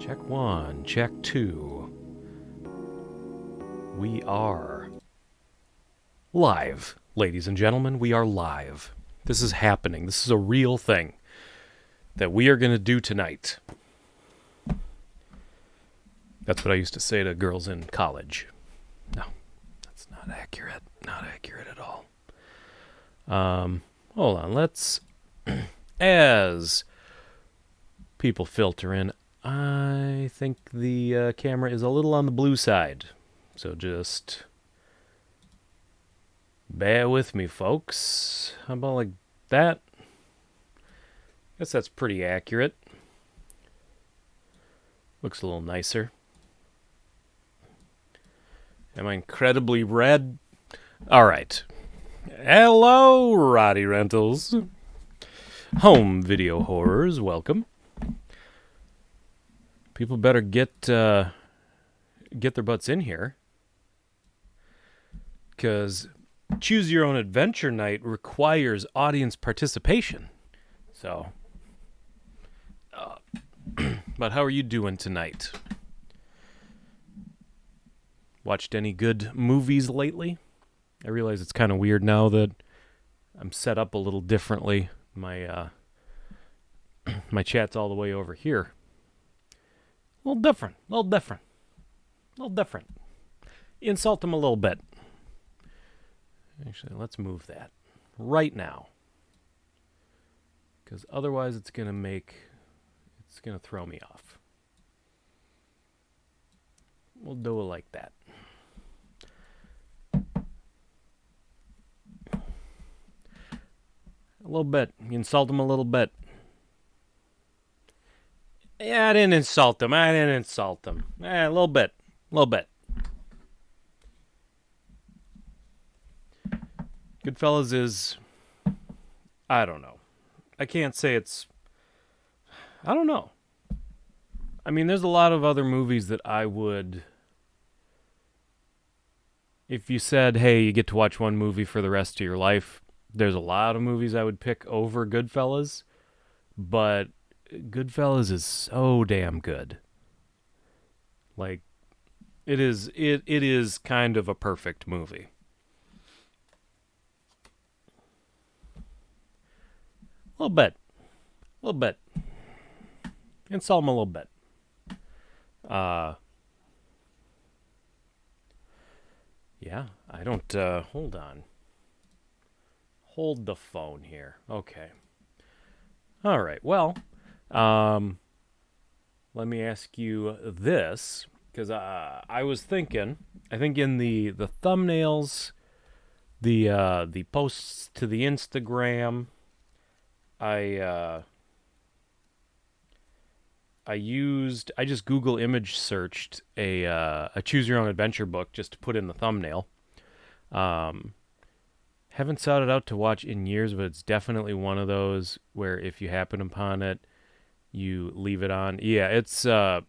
Check one, check two. We are live, ladies and gentlemen. We are live. This is happening. This is a real thing that we are going to do tonight. That's what I used to say to girls in college. No, that's not accurate. Not accurate at all. Hold on. Let's, as people filter in, I think the camera is a little on the blue side. So just bear with me, folks. How about like that? Guess that's pretty accurate. Looks a little nicer. Am I incredibly red? All right. Hello, Roddy Rentals. Home video horrors, welcome. People better get their butts in here, because Choose Your Own Adventure Night requires audience participation. So, but how are you doing tonight? Watched any good movies lately? I realize it's kind of weird now that I'm set up a little differently. My my chat's all the way over here. A little different. Insult them a little bit. Actually, let's move that right now, because otherwise it's going to throw me off. We'll do it like that. A little bit. You insult them a little bit. Yeah, I didn't insult them. A little bit. Goodfellas is, I don't know. I can't say it's, I don't know. I mean, there's a lot of other movies that I would, if you said, hey, you get to watch one movie for the rest of your life, there's a lot of movies I would pick over Goodfellas, but Goodfellas is so damn good. Like, it is kind of a perfect movie. A little bit. Insult them a little bit. Yeah, I don't, hold on. Hold the phone here. Okay. All right, well, let me ask you this, because I was thinking, I think in the thumbnails, the posts to the Instagram, I just Google image searched a Choose Your Own Adventure book just to put in the thumbnail. Haven't sought it out to watch in years, but it's definitely one of those where if you happen upon it, you leave it on. Yeah, it's I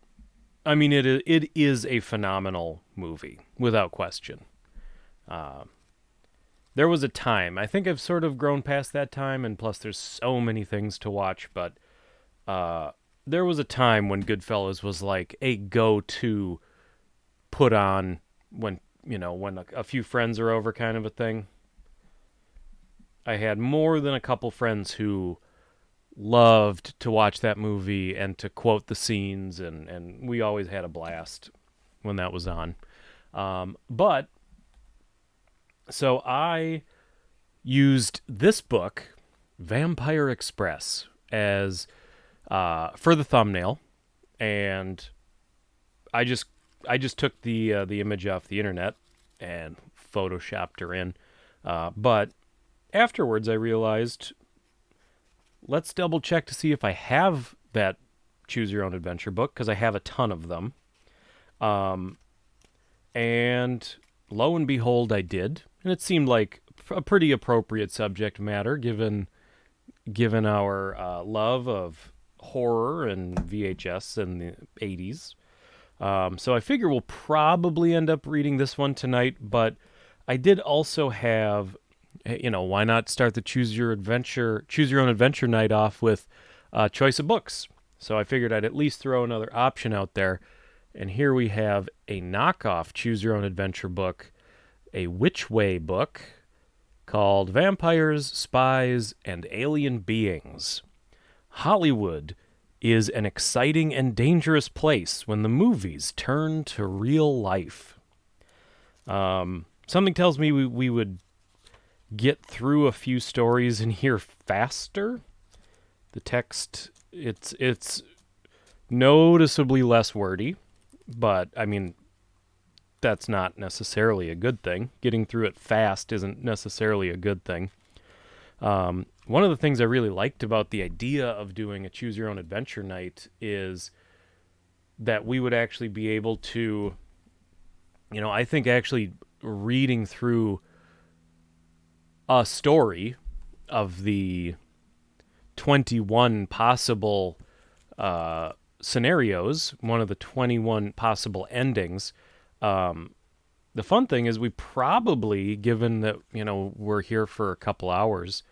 mean it is a phenomenal movie without question. There was a time, I think I've sort of grown past that time, and plus there's so many things to watch, but there was a time when Goodfellas was like a go-to put on when a few friends are over kind of a thing. I had more than a couple friends who loved to watch that movie and to quote the scenes, and we always had a blast when that was on. But so I used this book, Vampire Express, as for the thumbnail, and I just took the image off the internet and photoshopped her in. But afterwards, I realized, let's double check to see if I have that Choose Your Own Adventure book, because I have a ton of them. And lo and behold, I did. And it seemed like a pretty appropriate subject matter, given our love of horror and VHS in the 80s. So I figure we'll probably end up reading this one tonight, but I did also have, why not start the Choose Your Own Adventure Night off with choice of books. So I figured I'd at least throw another option out there. And here we have a knockoff Choose Your Own Adventure book, a Which Way book called Vampires, Spies, and Alien Beings. Hollywood is an exciting and dangerous place when the movies turn to real life. Something tells me we would get through a few stories in here faster. The text, it's noticeably less wordy, but I mean, that's not necessarily a good thing. Getting through it fast isn't necessarily a good thing. One of the things I really liked about the idea of doing a Choose Your Own Adventure night is that we would actually be able to, I think actually reading through a story of the 21 possible scenarios, one of the 21 possible endings. The fun thing is we probably, given that, we're here for a couple hours,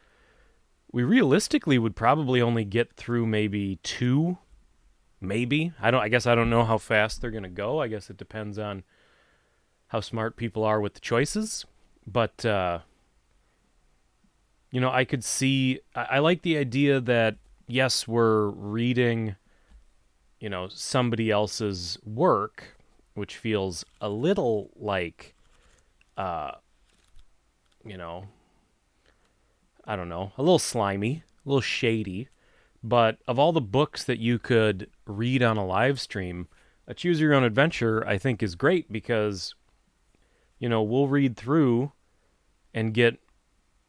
we realistically would probably only get through maybe 2, maybe. I guess I don't know how fast they're going to go. I guess it depends on how smart people are with the choices. But, I could see, I like the idea that, yes, we're reading, somebody else's work, which feels a little like, I don't know, a little slimy, a little shady. But of all the books that you could read on a live stream, a Choose Your Own Adventure, I think, is great because, we'll read through and get,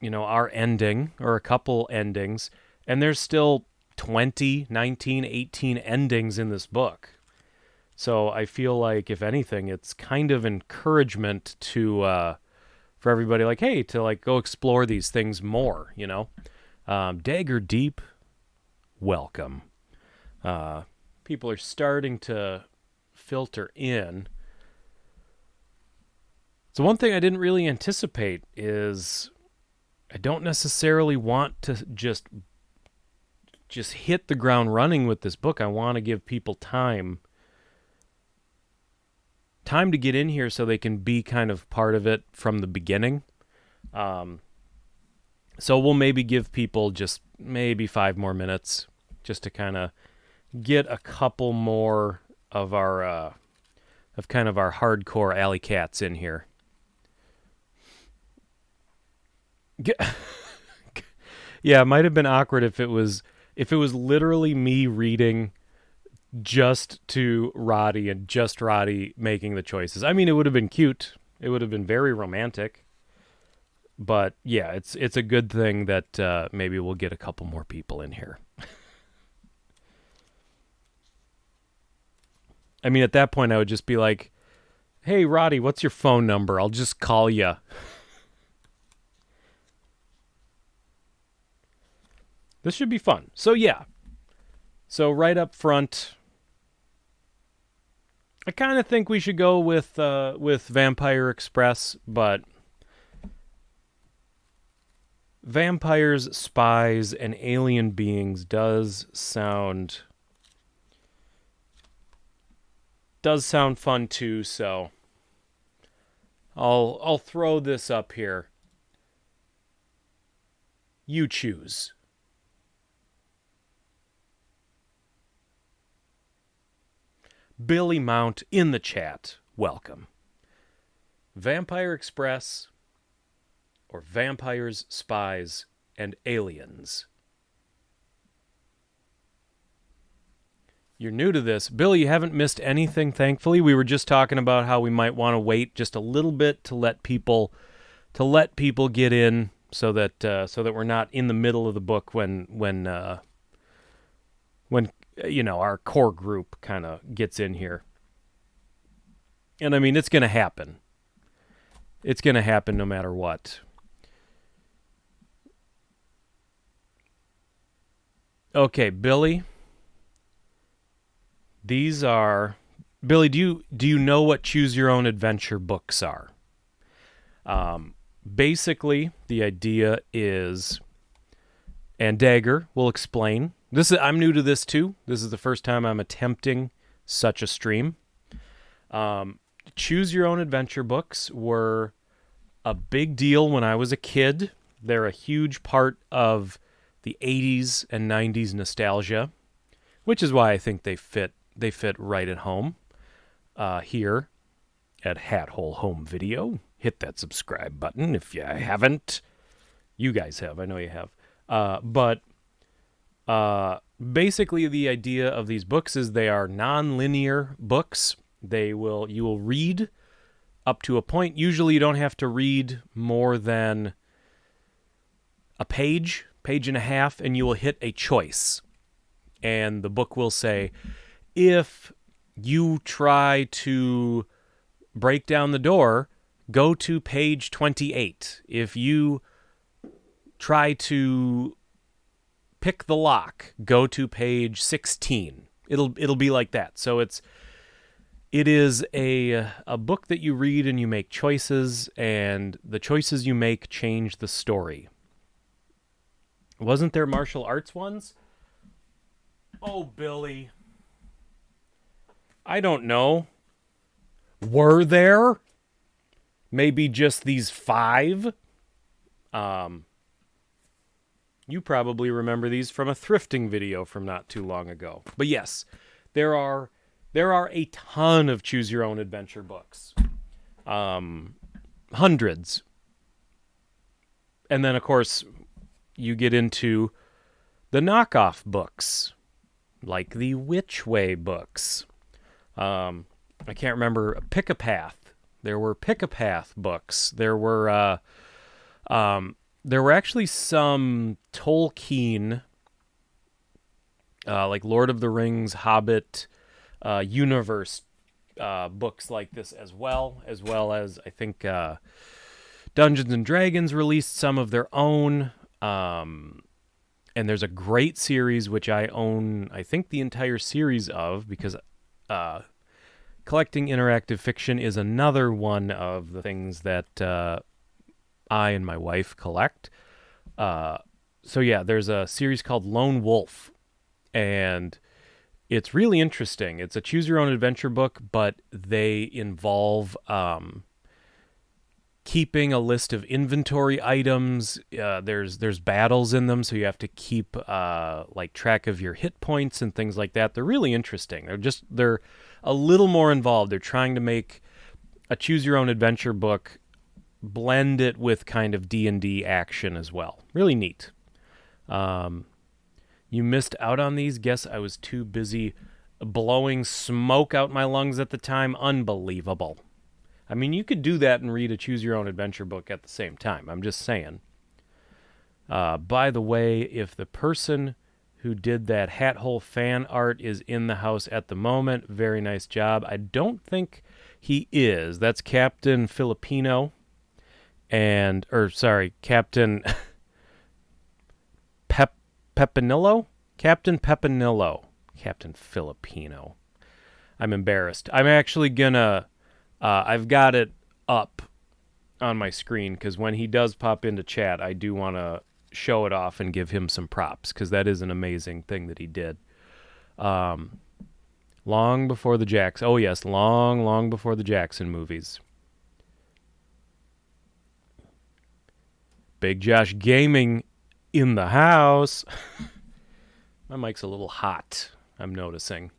our ending or a couple endings, and there's still 20, 19, 18 endings in this book. So I feel like, if anything, it's kind of encouragement to, for everybody, like, hey, to like go explore these things more, Dagger Deep, welcome. People are starting to filter in. So one thing I didn't really anticipate is I don't necessarily want to just hit the ground running with this book. I want to give people time to get in here so they can be kind of part of it from the beginning. So we'll maybe give people just maybe 5 more minutes just to kind of get a couple more of our of kind of our hardcore alley cats in here. Yeah, it might have been awkward if it was literally me reading just to Roddy and just Roddy making the choices. I mean, it would have been cute. It would have been very romantic. But yeah, it's a good thing that maybe we'll get a couple more people in here. I mean, at that point, I would just be like, hey, Roddy, what's your phone number? I'll just call you. This should be fun. So yeah. So right up front, I kind of think we should go with Vampire Express, but Vampires, Spies, and Alien Beings does sound fun too, so I'll throw this up here. You choose. Billy Mount in the chat, welcome. Vampire Express or Vampires, Spies, and Aliens? You're new to this. Billy, you haven't missed anything, thankfully. We were just talking about how we might want to wait just a little bit to let people get in so that we're not in the middle of the book when our core group kind of gets in here. And I mean, it's going to happen. It's going to happen no matter what. Okay, Billy. These are... Billy, do you know what Choose Your Own Adventure books are? Basically, the idea is... And Dagger will explain I'm new to this too. This is the first time I'm attempting such a stream. Um, Choose your own adventure books were a big deal when I was a kid. They're a huge part of the 80s and 90s nostalgia, which is why I think they fit right at home here at Hat Hole Home Video. Hit that subscribe button if you haven't. You guys have. I know you have. But basically, the idea of these books is they are non-linear books. You will read up to a point. Usually, you don't have to read more than a page and a half, and you will hit a choice. And the book will say, if you try to break down the door, go to page 28. If you try to pick the lock, go to page 16. It'll be like that. So it is a book that you read and you make choices, and the choices you make change the story. Wasn't there martial arts ones? Oh, Billy. I don't know. Were there? Maybe just these 5? You probably remember these from a thrifting video from not too long ago. But yes, there are a ton of choose your own adventure books. Hundreds. And then of course you get into the knockoff books, like the Which Way books. I can't remember. Pick a Path. There were Pick a Path books. There were actually some Tolkien, like Lord of the Rings, Hobbit, universe books like this as well as I think Dungeons and Dragons released some of their own. And there's a great series which I own, I think, the entire series of, because collecting interactive fiction is another one of the things that I and my wife collect. So yeah, there's a series called Lone Wolf, and it's really interesting. It's a choose your own adventure book, but they involve keeping a list of inventory items. There's battles in them, so you have to keep like track of your hit points and things like that. They're really interesting. They're a little more involved. They're trying to make a choose your own adventure book, blend it with kind of D&D action as well. Really neat. You missed out on these? Guess I was too busy blowing smoke out my lungs at the time. Unbelievable. I mean, you could do that and read a choose your own adventure book at the same time. I'm just saying. By the way, if the person who did that Hat Hole fan art is in the house at the moment, very nice job. I don't think he is. That's Captain Filipino. Captain Pepinillo? Captain Pepinillo. Captain Filipino. I'm embarrassed. I'm actually gonna, I've got it up on my screen, because when he does pop into chat, I do want to show it off and give him some props, because that is an amazing thing that he did. Long before the Jackson. Oh yes, long before the Jackson movies. Big Josh Gaming in the house. My mic's a little hot, I'm noticing.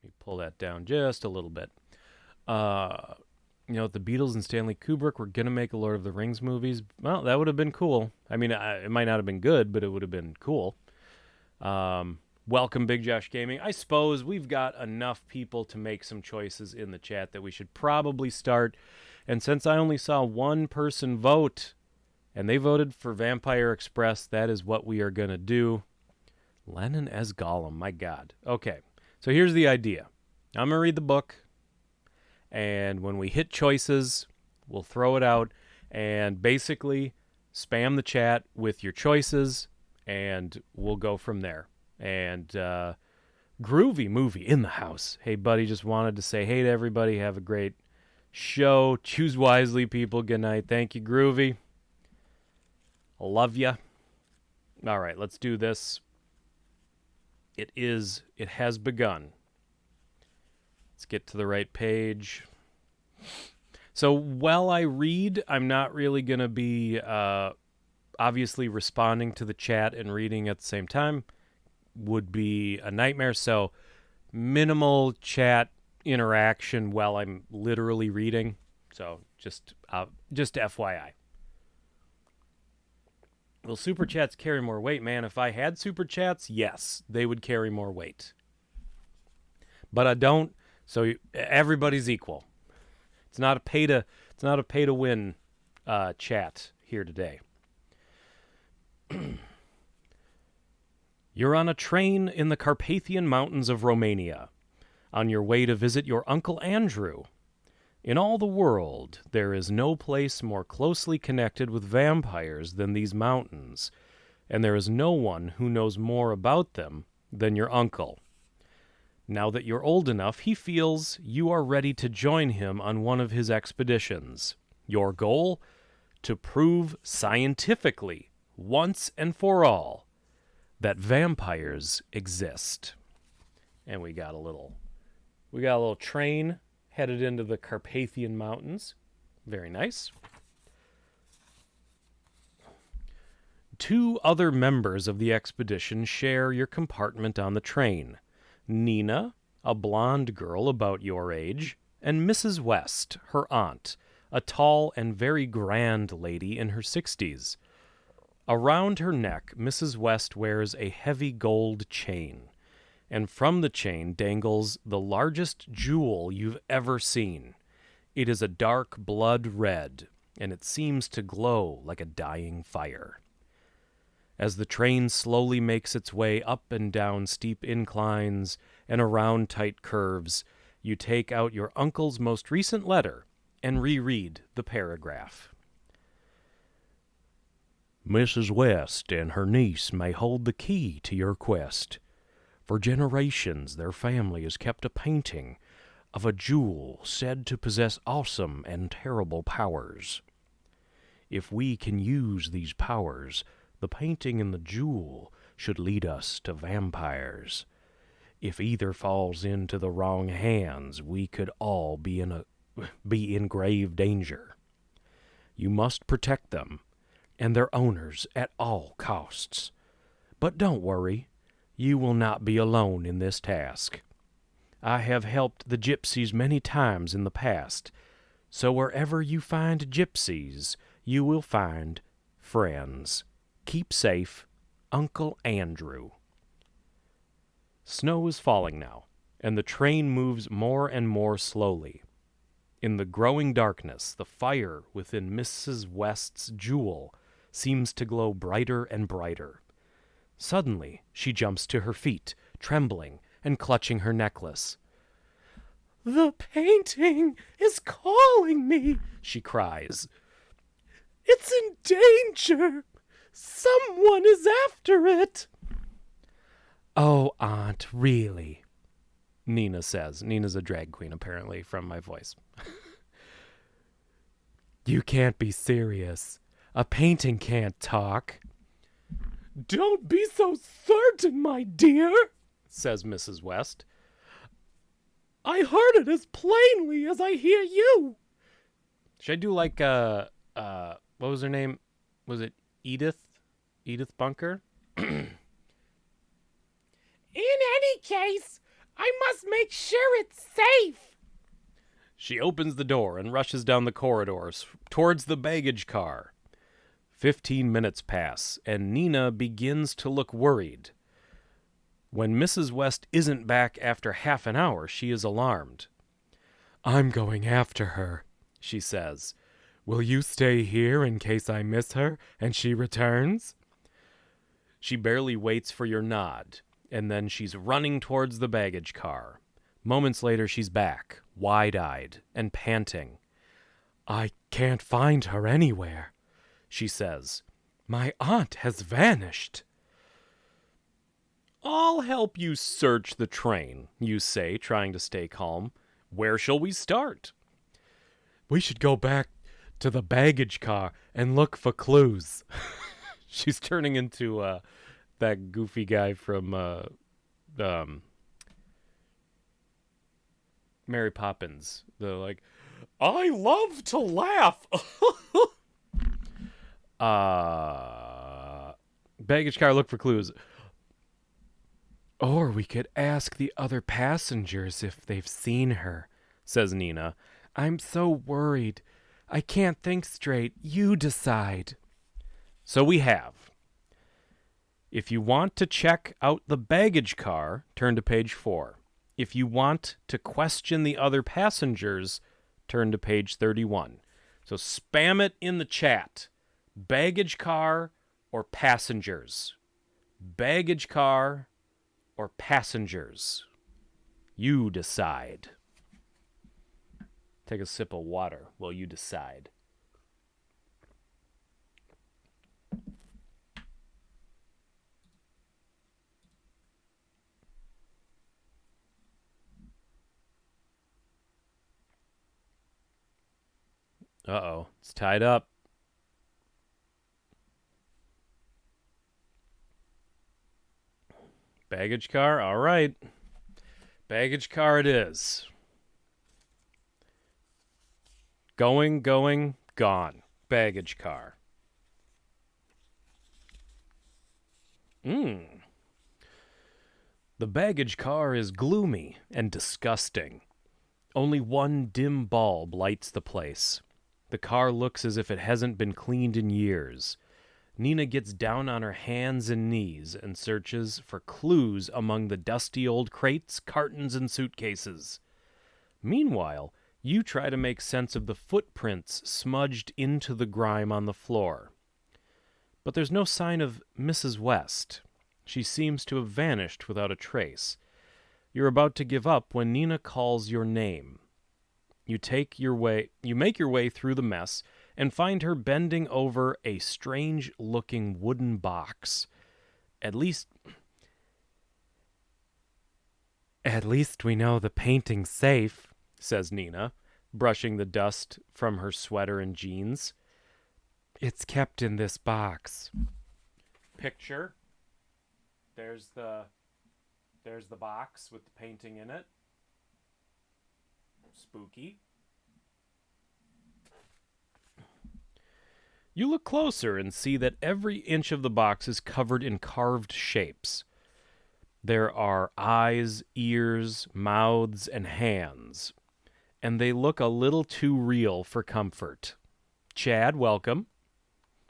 Let me pull that down just a little bit. The Beatles and Stanley Kubrick were going to make a Lord of the Rings movies. Well, that would have been cool. I mean, it might not have been good, but it would have been cool. Welcome, Big Josh Gaming. I suppose we've got enough people to make some choices in the chat that we should probably start. And since I only saw one person vote, and they voted for Vampire Express, that is what we are going to do. Lennon as Gollum, my God. Okay, so here's the idea. I'm going to read the book, and when we hit choices, we'll throw it out, and basically spam the chat with your choices, and we'll go from there. And Groovy Movie in the house. Hey, buddy, just wanted to say hey to everybody. Have a great show. Choose wisely, people. Good night. Thank you, Groovy. Love ya. All right, let's do this. It has begun. Let's get to the right page. So while I read, I'm not really going to be obviously responding to the chat and reading at the same time. Would be a nightmare. So minimal chat interaction while I'm literally reading. So just FYI. Will super chats carry more weight, man? If I had super chats, yes, they would carry more weight. But I don't. So everybody's equal. It's not a pay to win chat here today. You're on a train in the Carpathian Mountains of Romania, on your way to visit your Uncle Andrew. In all the world, there is no place more closely connected with vampires than these mountains, and there is no one who knows more about them than your uncle. Now that you're old enough, he feels you are ready to join him on one of his expeditions. Your goal? To prove scientifically, once and for all, that vampires exist. And we got a little train headed into the Carpathian Mountains. Very nice. 2 other members of the expedition share your compartment on the train. Nina, a blonde girl about your age, and Mrs. West, her aunt, a tall and very grand lady in her 60s. Around her neck, Mrs. West wears a heavy gold chain, and from the chain dangles the largest jewel you've ever seen. It is a dark blood red, and it seems to glow like a dying fire. As the train slowly makes its way up and down steep inclines and around tight curves, you take out your uncle's most recent letter and reread the paragraph. Mrs. West and her niece may hold the key to your quest. For generations, their family has kept a painting of a jewel said to possess awesome and terrible powers. If we can use these powers, the painting and the jewel should lead us to vampires. If either falls into the wrong hands, we could all be in grave danger. You must protect them and their owners at all costs. But don't worry, you will not be alone in this task. I have helped the gypsies many times in the past, so wherever you find gypsies, you will find friends. Keep safe, Uncle Andrew. Snow is falling now, and the train moves more and more slowly. In the growing darkness, the fire within Mrs. West's jewel seems to glow brighter and brighter. Suddenly, she jumps to her feet, trembling and clutching her necklace. "The painting is calling me," she cries. "It's in danger. Someone is after it." "Oh, Aunt, really?" Nina says. Nina's a drag queen, apparently, from my voice. "You can't be serious. A painting can't talk." "Don't be so certain, my dear," says Mrs. West. "I heard it as plainly as I hear you." Should I do like, what was her name? Was it Edith? Edith Bunker? "In any case, I must make sure it's safe." She opens the door and rushes down the corridors towards the baggage car. 15 minutes pass, and Nina begins to look worried. When Mrs. West isn't back after half an hour, she is alarmed. "I'm going after her," she says. "Will you stay here in case I miss her and she returns?" She barely waits for your nod, and then she's running towards the baggage car. Moments later, she's back, wide-eyed and panting. "I can't find her anywhere," she says. "My aunt has vanished." "I'll help you search the train," you say, trying to stay calm. "Where shall we start?" "We should go back to the baggage car and look for clues." She's turning into that goofy guy from Mary Poppins. They're like, I love to laugh. Baggage car, look for clues. Or we could ask the other passengers if they've seen her, says Nina. I'm so worried. I can't think straight. You decide. So we have. If you want to check out the baggage car, turn to page 4. If you want to question the other passengers, turn to page 31. So spam it in the chat. Baggage car or passengers? Baggage car or passengers? You decide. Take a sip of water while you decide. Uh-oh, it's tied up. Baggage car, all right. Baggage car it is. Going, gone. Baggage car. The baggage car is gloomy and disgusting. Only one dim bulb lights the place. The car looks as if it hasn't been cleaned in years. Nina gets down on her hands and knees and searches for clues among the dusty old crates, cartons, and suitcases. Meanwhile, you try to make sense of the footprints smudged into the grime on the floor. But there's no sign of Mrs. West. She seems to have vanished without a trace. You're about to give up when Nina calls your name. You make your way through the mess and find her bending over a strange-looking wooden box. At least we know the painting's safe, says Nina, brushing the dust from her sweater and jeans. It's kept in this box. Picture. There's the box with the painting in it. Spooky. You look closer and see that every inch of the box is covered in carved shapes. There are eyes, ears, mouths, and hands, and they look a little too real for comfort. Chad, welcome.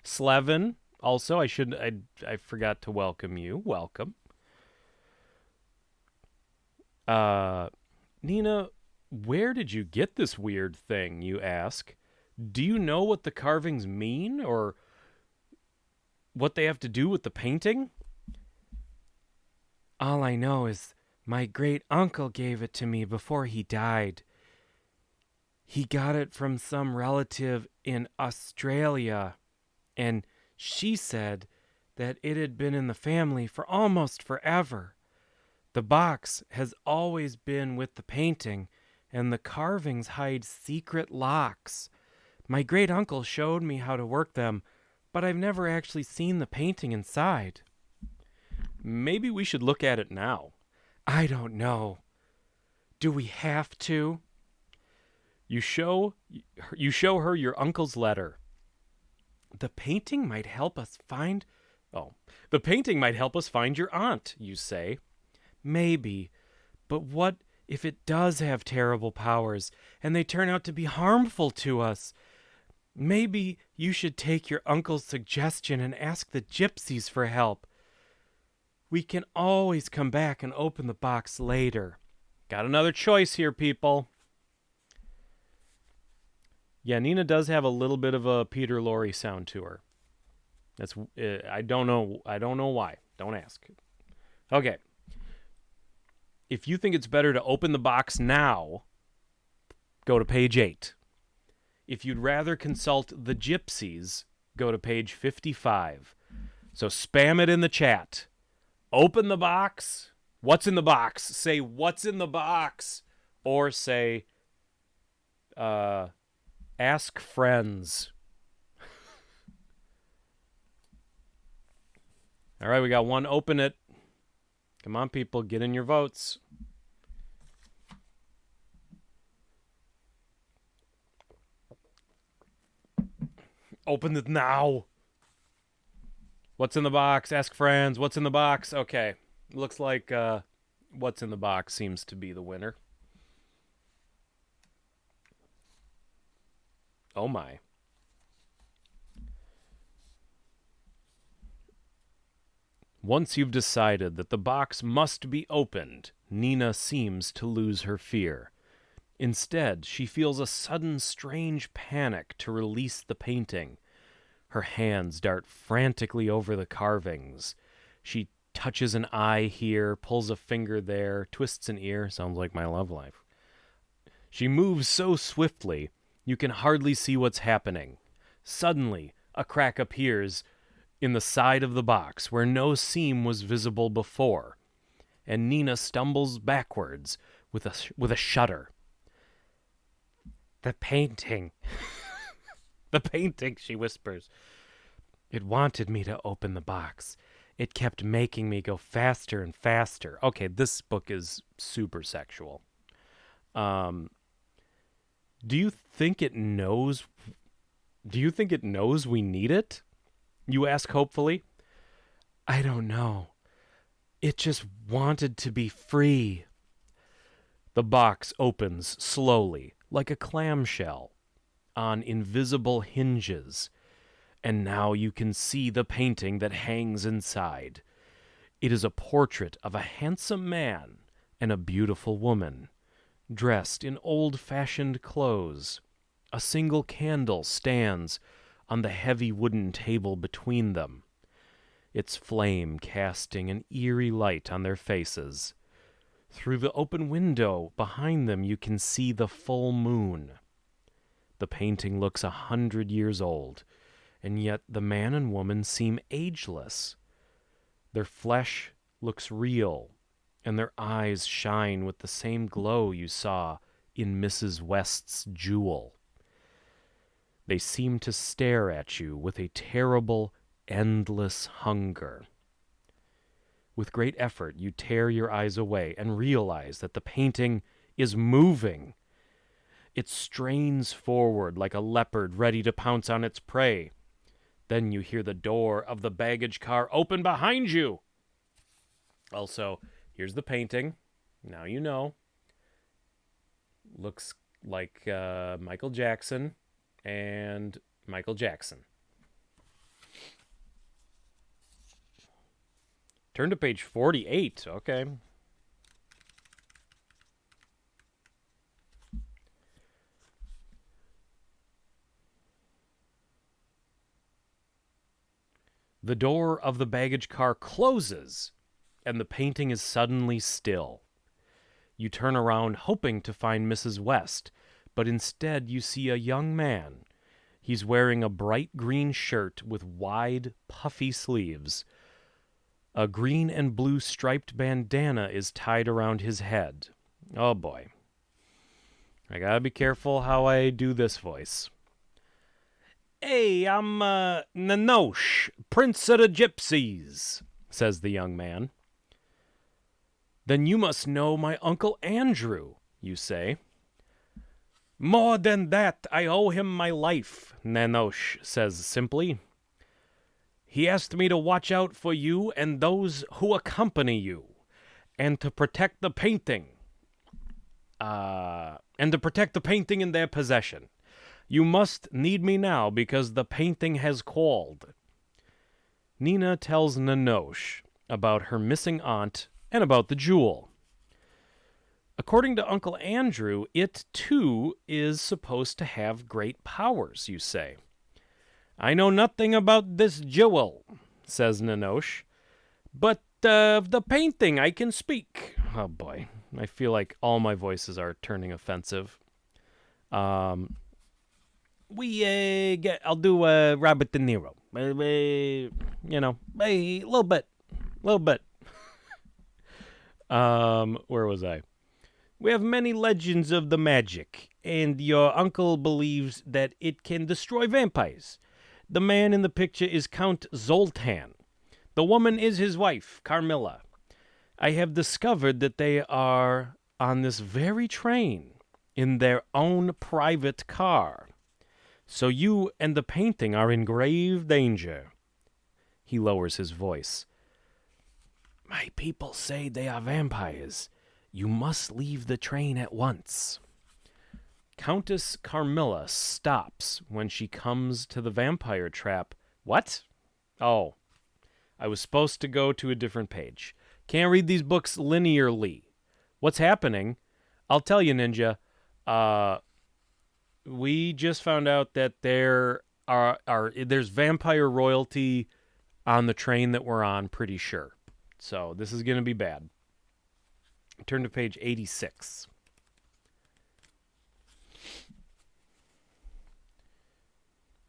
Slevin, also, I forgot to welcome you. Welcome. Nina, where did you get this weird thing, you ask? Do you know what the carvings mean, or what they have to do with the painting? All I know is my great-uncle gave it to me before he died. He got it from some relative in Australia, and she said that it had been in the family for almost forever. The box has always been with the painting, and the carvings hide secret locks. My great-uncle showed me how to work them, but I've never actually seen the painting inside. Maybe we should look at it now. I don't know. Do we have to? You show her your uncle's letter. The painting might help us find your aunt, you say. Maybe, but what if it does have terrible powers and they turn out to be harmful to us? Maybe you should take your uncle's suggestion and ask the gypsies for help. We can always come back and open the box later. Got another choice here, people. Yeah, Nina does have a little bit of a Peter Lorre sound to her. That's I don't know why. Don't ask. Okay. If you think it's better to open the box now, go to page 8. If you'd rather consult the gypsies, go to page 55. So spam it in the chat. Open the box. What's in the box? Say, what's in the box? Or say, ask friends. All right, we got one. Open it. Come on, people, get in your votes. Open it now. What's in the box? Ask friends. What's in the box? Okay. Looks like what's in the box seems to be the winner. Oh my. Once you've decided that the box must be opened, Nina seems to lose her fear. Instead, she feels a sudden strange panic to release the painting. Her hands dart frantically over the carvings. She touches an eye here, pulls a finger there, twists an ear. Sounds like my love life. She moves so swiftly, you can hardly see what's happening. Suddenly, a crack appears in the side of the box where no seam was visible before, and Nina stumbles backwards with a shudder. The painting. The painting, she whispers. It wanted me to open the box. It kept making me go faster and faster. Okay, this book is super sexual. Do you think it knows? Do you think it knows we need it? You ask hopefully. I don't know. It just wanted to be free. The box opens slowly, like a clamshell, on invisible hinges, and now you can see the painting that hangs inside. It is a portrait of a handsome man and a beautiful woman, dressed in old-fashioned clothes. A single candle stands on the heavy wooden table between them, its flame casting an eerie light on their faces. Through the open window behind them you can see the full moon. The painting looks 100 years old, and yet the man and woman seem ageless. Their flesh looks real, and their eyes shine with the same glow you saw in Mrs. West's jewel. They seem to stare at you with a terrible, endless hunger. With great effort, you tear your eyes away and realize that the painting is moving. It strains forward like a leopard ready to pounce on its prey. Then you hear the door of the baggage car open behind you. Also, here's the painting. Now you know. Looks like Michael Jackson and Michael Jackson. Turn to page 48. Okay. The door of the baggage car closes, and the painting is suddenly still. You turn around hoping to find Mrs. West, but instead you see a young man. He's wearing a bright green shirt with wide, puffy sleeves. A green and blue striped bandana is tied around his head. Oh boy. I gotta be careful how I do this voice. Hey, I'm Nanosh, Prince of the Gypsies, says the young man. Then you must know my Uncle Andrew, you say. More than that, I owe him my life, Nanosh says simply. He asked me to watch out for you and those who accompany you, and to protect the painting. In their possession. You must need me now because the painting has called. Nina tells Nanosh about her missing aunt and about the jewel. According to Uncle Andrew, it too is supposed to have great powers, you say. I know nothing about this jewel, says Nanosh, but of the painting I can speak. Oh boy, I feel like all my voices are turning offensive. I'll do Robert De Niro. A little bit. Where was I? We have many legends of the magic, and your uncle believes that it can destroy vampires. The man in the picture is Count Zoltan. The woman is his wife, Carmilla. I have discovered that they are on this very train in their own private car. So you and the painting are in grave danger. He lowers his voice. My people say they are vampires. You must leave the train at once. Countess Carmilla stops when she comes to the vampire trap. What? Oh, I was supposed to go to a different page. Can't read these books linearly. What's happening? I'll tell you, Ninja. We just found out that there's vampire royalty on the train that we're on, pretty sure. So this is going to be bad. Turn to page 86.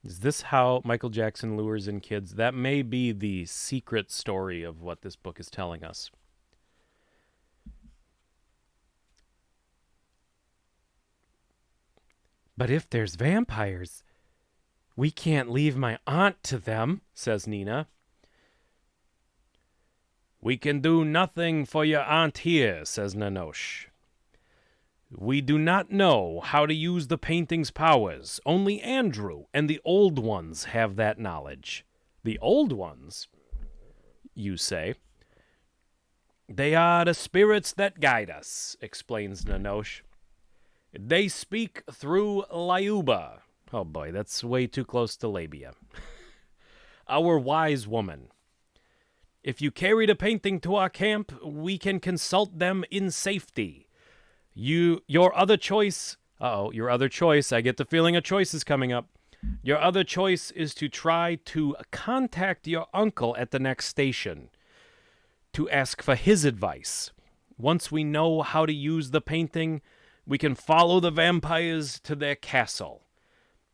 Is this how Michael Jackson lures in kids? That may be the secret story of what this book is telling us. But if there's vampires, we can't leave my aunt to them, says Nina. We can do nothing for your aunt here, says Nanosh. We do not know how to use the painting's powers. Only Andrew and the old ones have that knowledge. The old ones, you say? They are the spirits that guide us, explains Nanosh. They speak through Lyuba. Oh boy, that's way too close to labia. Our wise woman. If you carry the painting to our camp, we can consult them in safety. Your other choice, I get the feeling a choice is coming up. Your other choice is to try to contact your uncle at the next station to ask for his advice. Once we know how to use the painting, we can follow the vampires to their castle.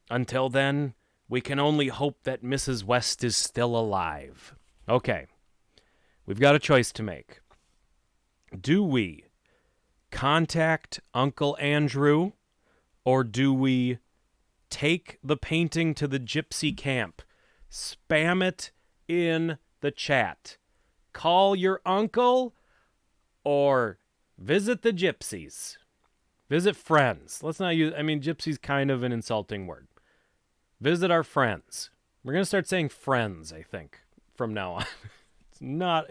Until then, we can only hope that Mrs. West is still alive. Okay, we've got a choice to make. Do we contact Uncle Andrew, or do we take the painting to the gypsy camp, spam it in the chat, call your uncle, or visit the gypsies? Visit friends. Let's not use, gypsy's kind of an insulting word. Visit our friends. We're going to start saying friends, I think, from now on.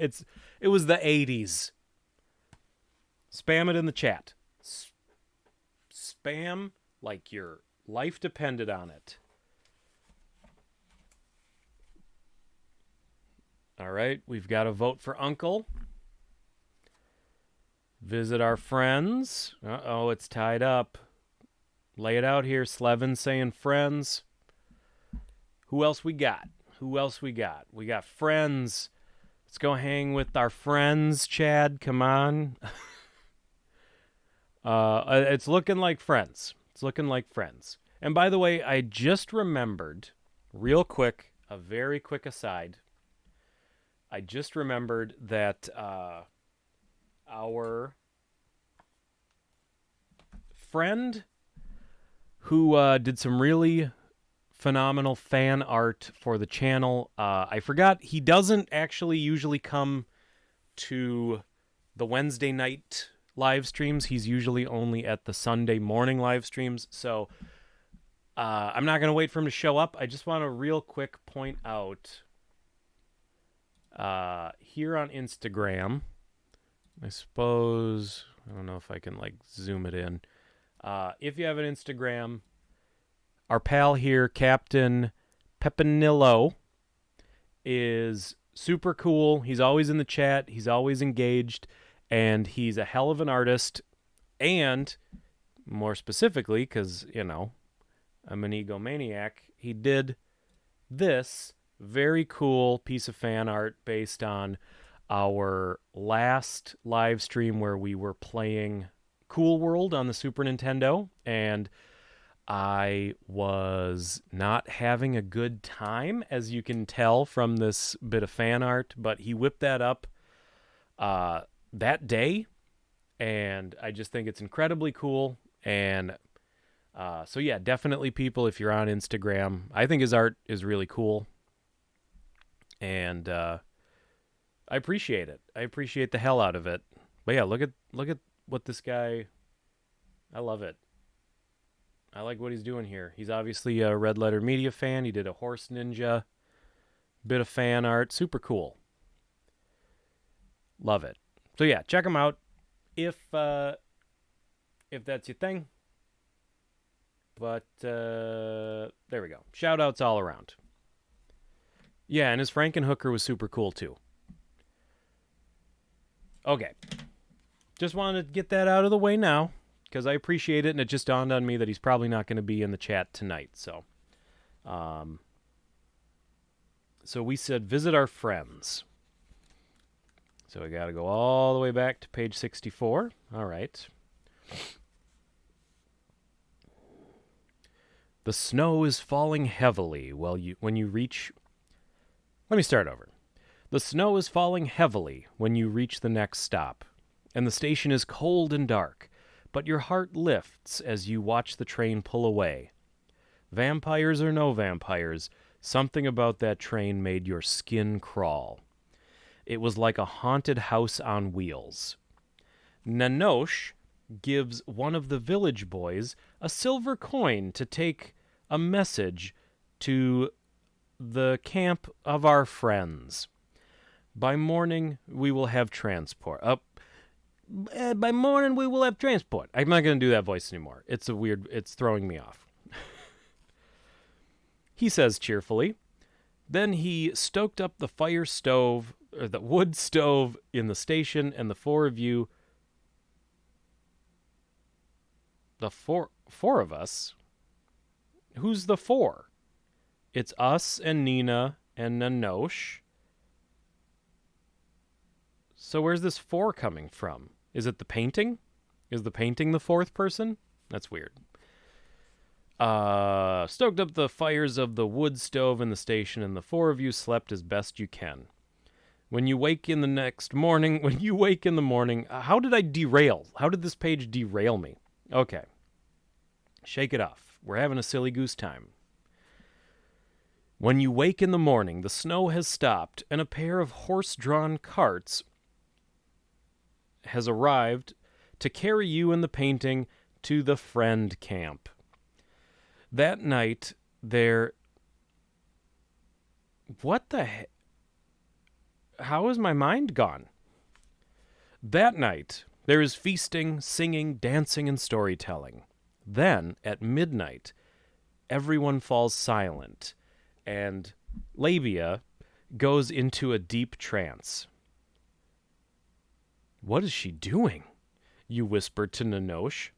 It was the 80s. Spam it in the chat. Spam like your life depended on it. All right, we've got to vote for Uncle. Visit our friends. Uh-oh, it's tied up. Lay it out here. Slevin saying friends. Who else we got? We got friends. Let's go hang with our friends, Chad. Come on. It's looking like friends. And by the way, I just remembered, real quick, a very quick aside. I just remembered that our friend who did some really phenomenal fan art for the channel, I forgot, he doesn't actually usually come to the Wednesday night live streams. He's usually only at the Sunday morning live streams. So I'm not going to wait for him to show up. I just want to real quick point out here on Instagram, I suppose, I don't know if I can zoom it in. If you have an Instagram, our pal here, Captain Pepinillo, is super cool. He's always in the chat. He's always engaged. And he's a hell of an artist. And more specifically, because, I'm an egomaniac, he did this very cool piece of fan art based on our last live stream where we were playing Cool World on the Super Nintendo. And I was not having a good time, as you can tell from this bit of fan art. But he whipped that up that day, and I just think it's incredibly cool. And so yeah, definitely, people, if you're on Instagram, I think his art is really cool. And I appreciate it. I appreciate the hell out of it. But yeah, look at what this guy. I love it. I like what he's doing here. He's obviously a Red Letter Media fan. He did a Horse Ninja, bit of fan art. Super cool. Love it. So yeah, check him out if that's your thing. But there we go. Shout outs all around. Yeah, and his Frankenhooker was super cool too. Okay. Just wanted to get that out of the way now because I appreciate it, and it just dawned on me that he's probably not going to be in the chat tonight. So we said visit our friends. So we got to go all the way back to page 64. All right. The snow is falling heavily when you reach... Let me start over. The snow is falling heavily when you reach the next stop, and the station is cold and dark, but your heart lifts as you watch the train pull away. Vampires or no vampires, something about that train made your skin crawl. It was like a haunted house on wheels. Nanosh gives one of the village boys a silver coin to take a message to the camp of our friends. By morning, we will have transport. By morning, we will have transport. I'm not going to do that voice anymore. It's throwing me off. He says cheerfully. Then he stoked up the the wood stove in the station, and the four of you... The four of us? Who's the four? It's us and Nina and Nanosh. So where's this four coming from? Is it the painting? Is the painting the fourth person? That's weird. Stoked up the fires of the wood stove in the station, and the four of you slept as best you can. When you wake in the morning, how did I derail? How did this page derail me? Okay. Shake it off. We're having a silly goose time. When you wake in the morning, the snow has stopped, and a pair of horse-drawn carts has arrived to carry you and the painting to the friend camp. That night, What the heck? How is my mind gone? That night, there is feasting, singing, dancing, and storytelling. Then, at midnight, everyone falls silent, and Labia goes into a deep trance. What is she doing? You whisper to Nanosh.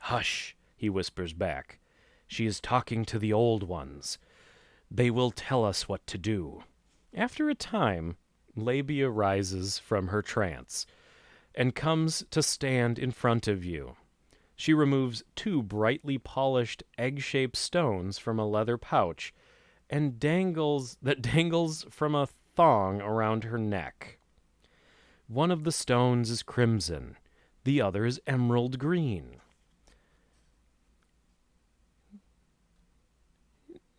Hush, he whispers back. She is talking to the old ones. They will tell us what to do. After a time, Labia rises from her trance and comes to stand in front of you. She removes 2 brightly polished egg-shaped stones from a leather pouch and dangles from a thong around her neck. One of the stones is crimson, the other is emerald green.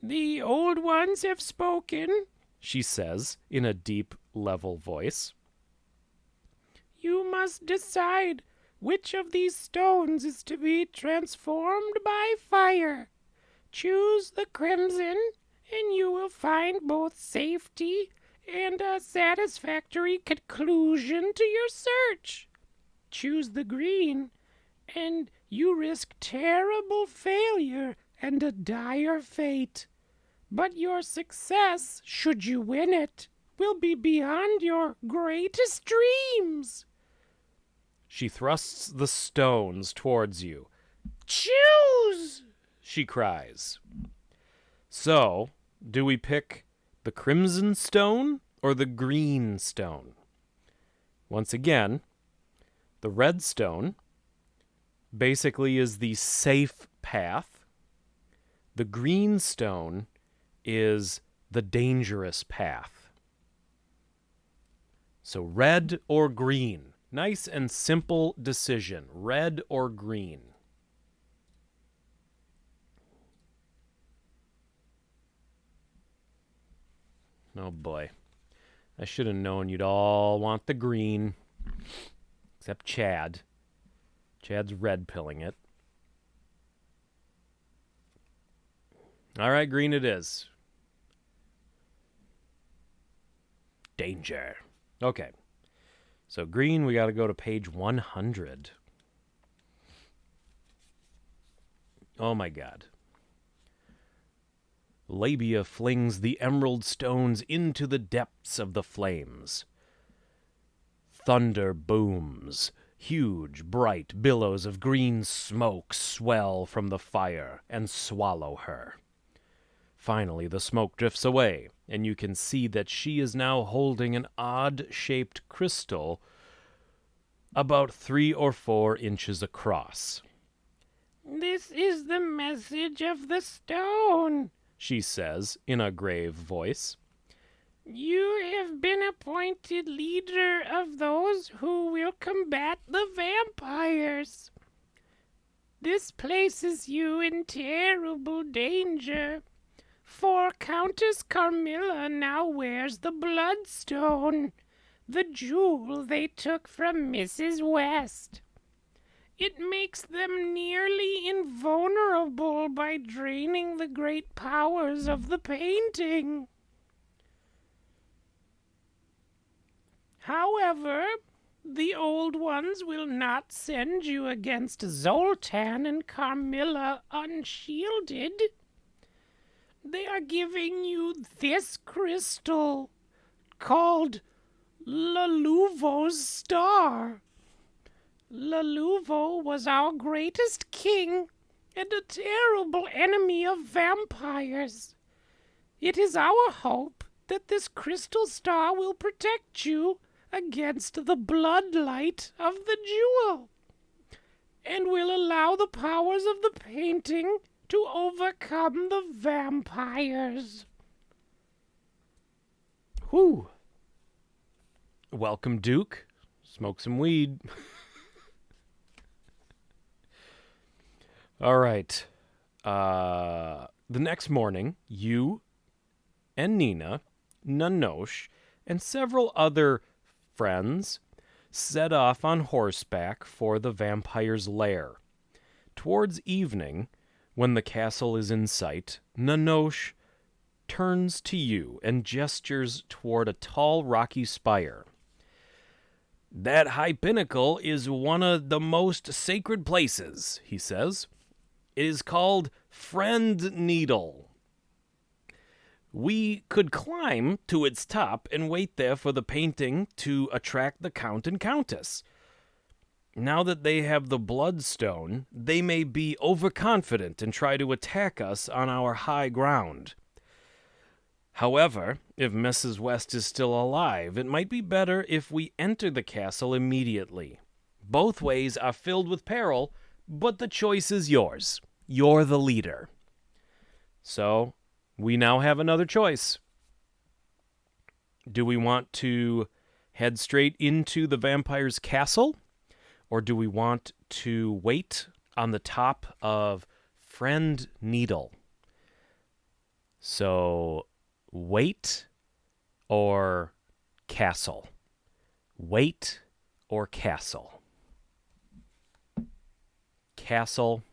The old ones have spoken, she says in a deep, level voice. You must decide which of these stones is to be transformed by fire. Choose the crimson, and you will find both safety and a satisfactory conclusion to your search. Choose the green, and you risk terrible failure and a dire fate. But your success, should you win it, will be beyond your greatest dreams. She thrusts the stones towards you. Choose! She cries. So, do we pick the crimson stone or the green stone? Once again, the red stone basically is the safe path. The green stone is the dangerous path. So red or green. Nice and simple decision. Red or green. Oh boy. I should have known you'd all want the green. Except Chad. Chad's red pilling it. All right, green it is. Danger. Okay. So green, we got to go to page 100. Oh my god. Labia flings the emerald stones into the depths of the flames. Thunder booms. Huge, bright billows of green smoke swell from the fire and swallow her. Finally, the smoke drifts away, and you can see that she is now holding an odd-shaped crystal about 3 or 4 inches across. "This is the message of the stone," she says in a grave voice. "You have been appointed leader of those who will combat the vampires. This places you in terrible danger, for Countess Carmilla now wears the Bloodstone, the jewel they took from Mrs. West. It makes them nearly invulnerable by draining the great powers of the painting. However, the old ones will not send you against Zoltan and Carmilla unshielded. They are giving you this crystal called Laluvo's Star. Laluvo was our greatest king and a terrible enemy of vampires. It is our hope that this crystal star will protect you against the bloodlight of the jewel, and will allow the powers of the painting to overcome the vampires." Whew. Welcome, Duke. Smoke some weed. All right. The next morning, you and Nina, Nanosh, and several other friends set off on horseback for the vampire's lair. Towards evening, when the castle is in sight, Nanosh turns to you and gestures toward a tall rocky spire. "That high pinnacle is one of the most sacred places," he says. "It is called Friend Needle. We could climb to its top and wait there for the painting to attract the Count and Countess. Now that they have the Bloodstone, they may be overconfident and try to attack us on our high ground. However, if Mrs. West is still alive, it might be better if we enter the castle immediately. Both ways are filled with peril, but the choice is yours. You're the leader." So, we now have another choice. Do we want to head straight into the vampire's castle? Or do we want to wait on the top of Friend Needle? So, wait or castle? Wait or castle? Castle.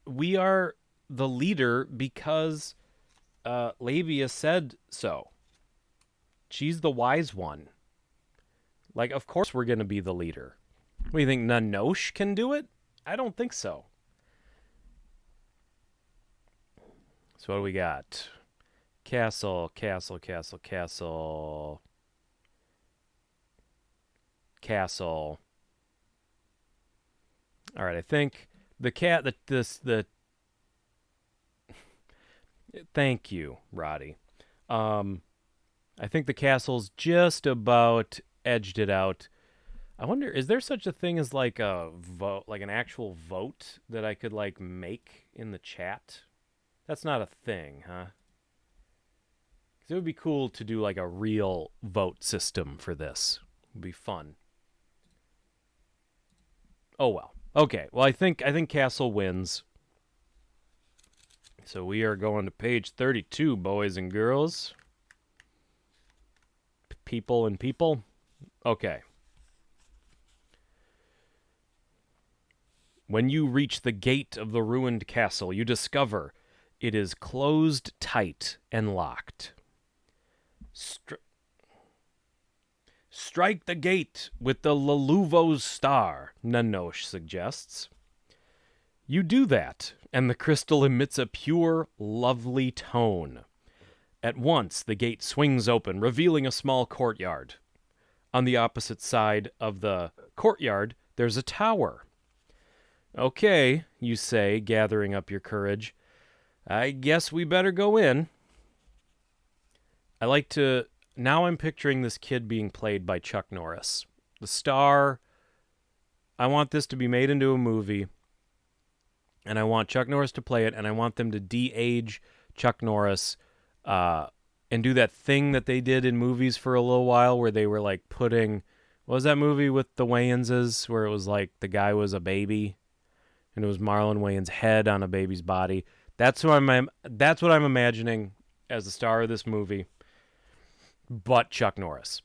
We are the leader because Labia said so. She's the wise one. Like, of course we're going to be the leader. What do you think, Nanosh can do it? I don't think so. So what do we got? Castle, castle, castle, castle. Castle. All right, I think the thank you, Roddy. I think the castle's just about edged it out. I wonder, is there such a thing as like a vote, like an actual vote that I could like make in the chat? That's not a thing, huh? 'Cause it would be cool to do like a real vote system for this. It would be fun. Oh well. Okay. Well, I think Castle wins. So we are going to page 32, boys and girls. People and people. Okay. When you reach the gate of the ruined castle, you discover it is closed tight and locked. Strike the gate with the Leluvo's star, Nanosh suggests. You do that, and the crystal emits a pure, lovely tone. At once, the gate swings open, revealing a small courtyard. On the opposite side of the courtyard, there's a tower. Okay, you say, gathering up your courage. I guess we better go in. I like to. Now I'm picturing this kid being played by Chuck Norris. The star. I want this to be made into a movie. And I want Chuck Norris to play it, and I want them to de-age Chuck Norris and do that thing that they did in movies for a little while where they were like putting. What was that movie with the Wayanses where it was like the guy was a baby? And it was Marlon Wayans' head on a baby's body. That's what I'm imagining as the star of this movie, but Chuck Norris,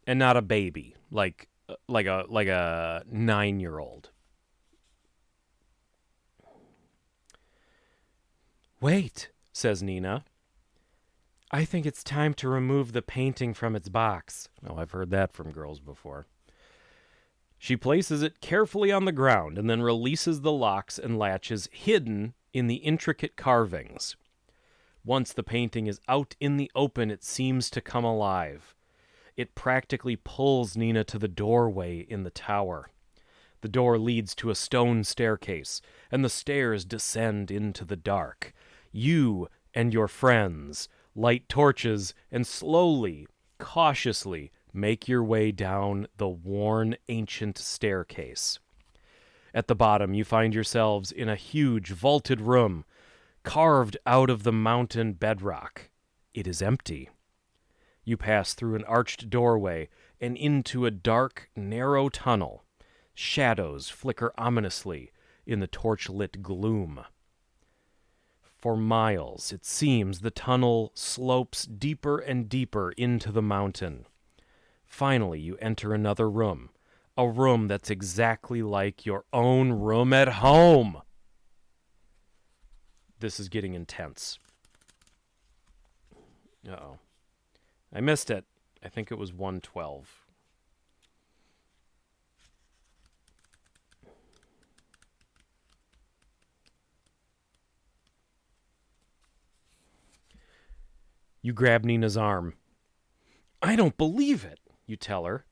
and not a baby like a 9-year-old. Wait, says Nina. I think it's time to remove the painting from its box. Oh, I've heard that from girls before. She places it carefully on the ground and then releases the locks and latches hidden in the intricate carvings. Once the painting is out in the open, it seems to come alive. It practically pulls Nina to the doorway in the tower. The door leads to a stone staircase, and the stairs descend into the dark. You and your friends light torches and slowly, cautiously, make your way down the worn, ancient staircase. At the bottom, you find yourselves in a huge, vaulted room, carved out of the mountain bedrock. It is empty. You pass through an arched doorway and into a dark, narrow tunnel. Shadows flicker ominously in the torch-lit gloom. For miles, it seems, the tunnel slopes deeper and deeper into the mountain. Finally, you enter another room, a room that's exactly like your own room at home. This is getting intense. Uh-oh. I missed it. I think it was 112. You grab Nina's arm. I don't believe it, you tell her.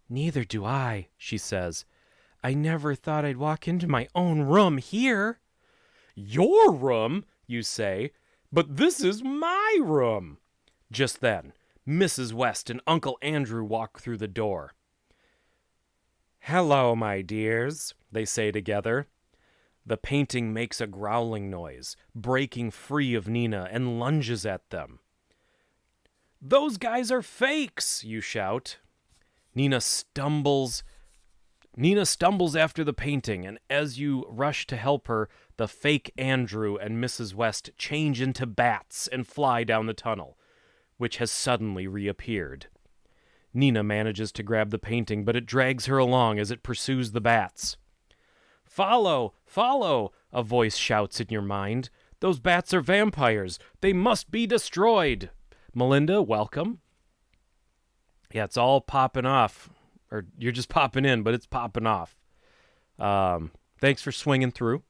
Neither do I, she says. I never thought I'd walk into my own room here. Your room, you say, but this is my room. Just then, Mrs. West and Uncle Andrew walk through the door. Hello, my dears, they say together. The painting makes a growling noise, breaking free of Nina, and lunges at them. Those guys are fakes, you shout. Nina stumbles after the painting, and as you rush to help her, the fake Andrew and Mrs. West change into bats and fly down the tunnel, which has suddenly reappeared. Nina manages to grab the painting, but it drags her along as it pursues the bats. Follow! Follow! A voice shouts in your mind. Those bats are vampires. They must be destroyed. Melinda, welcome. Yeah, it's all popping off. Or you're just popping in, but it's popping off. Thanks for swinging through.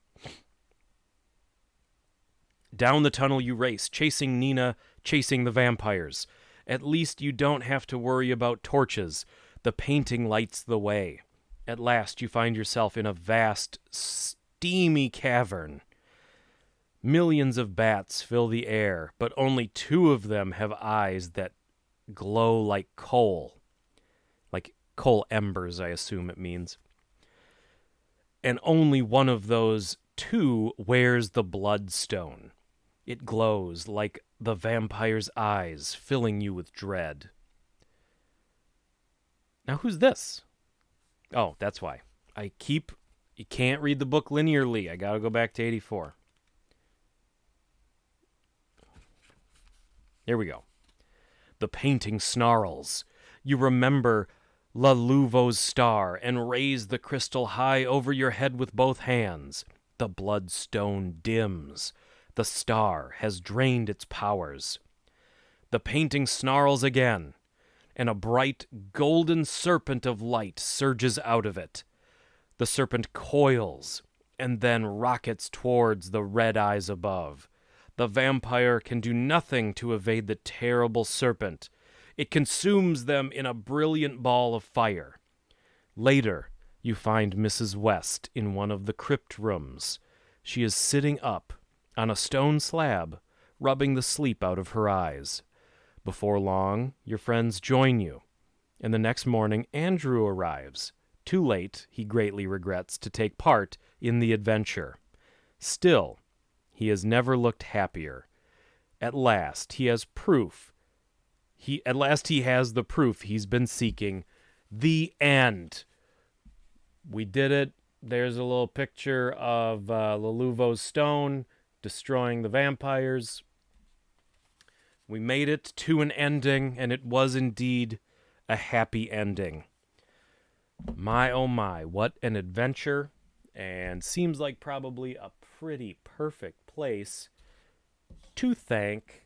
Down the tunnel you race, chasing Nina, chasing the vampires. At least you don't have to worry about torches. The painting lights the way. At last you find yourself in a vast, steamy cavern. Millions of bats fill the air, but only 2 of them have eyes that glow like coal. Like coal embers, I assume it means. And only one of those 2 wears the bloodstone. It glows like the vampire's eyes, filling you with dread. Now, who's this? Oh, that's why. You can't read the book linearly. I gotta go back to 84. Here we go. The painting snarls. You remember La Louvo's star and raise the crystal high over your head with both hands. The bloodstone dims. The star has drained its powers. The painting snarls again, and a bright golden serpent of light surges out of it. The serpent coils and then rockets towards the red eyes above. The vampire can do nothing to evade the terrible serpent. It consumes them in a brilliant ball of fire. Later, you find Mrs. West in one of the crypt rooms. She is sitting up on a stone slab, rubbing the sleep out of her eyes. Before long, your friends join you, and the next morning Andrew arrives. Too late, he greatly regrets, to take part in the adventure. Still, he has never looked happier. At last, he has proof. He has the proof he's been seeking. The end. We did it. There's a little picture of Lelouvo's stone destroying the vampires. We made it to an ending, and it was indeed a happy ending. My oh my, what an adventure, and seems like probably a pretty perfect place to thank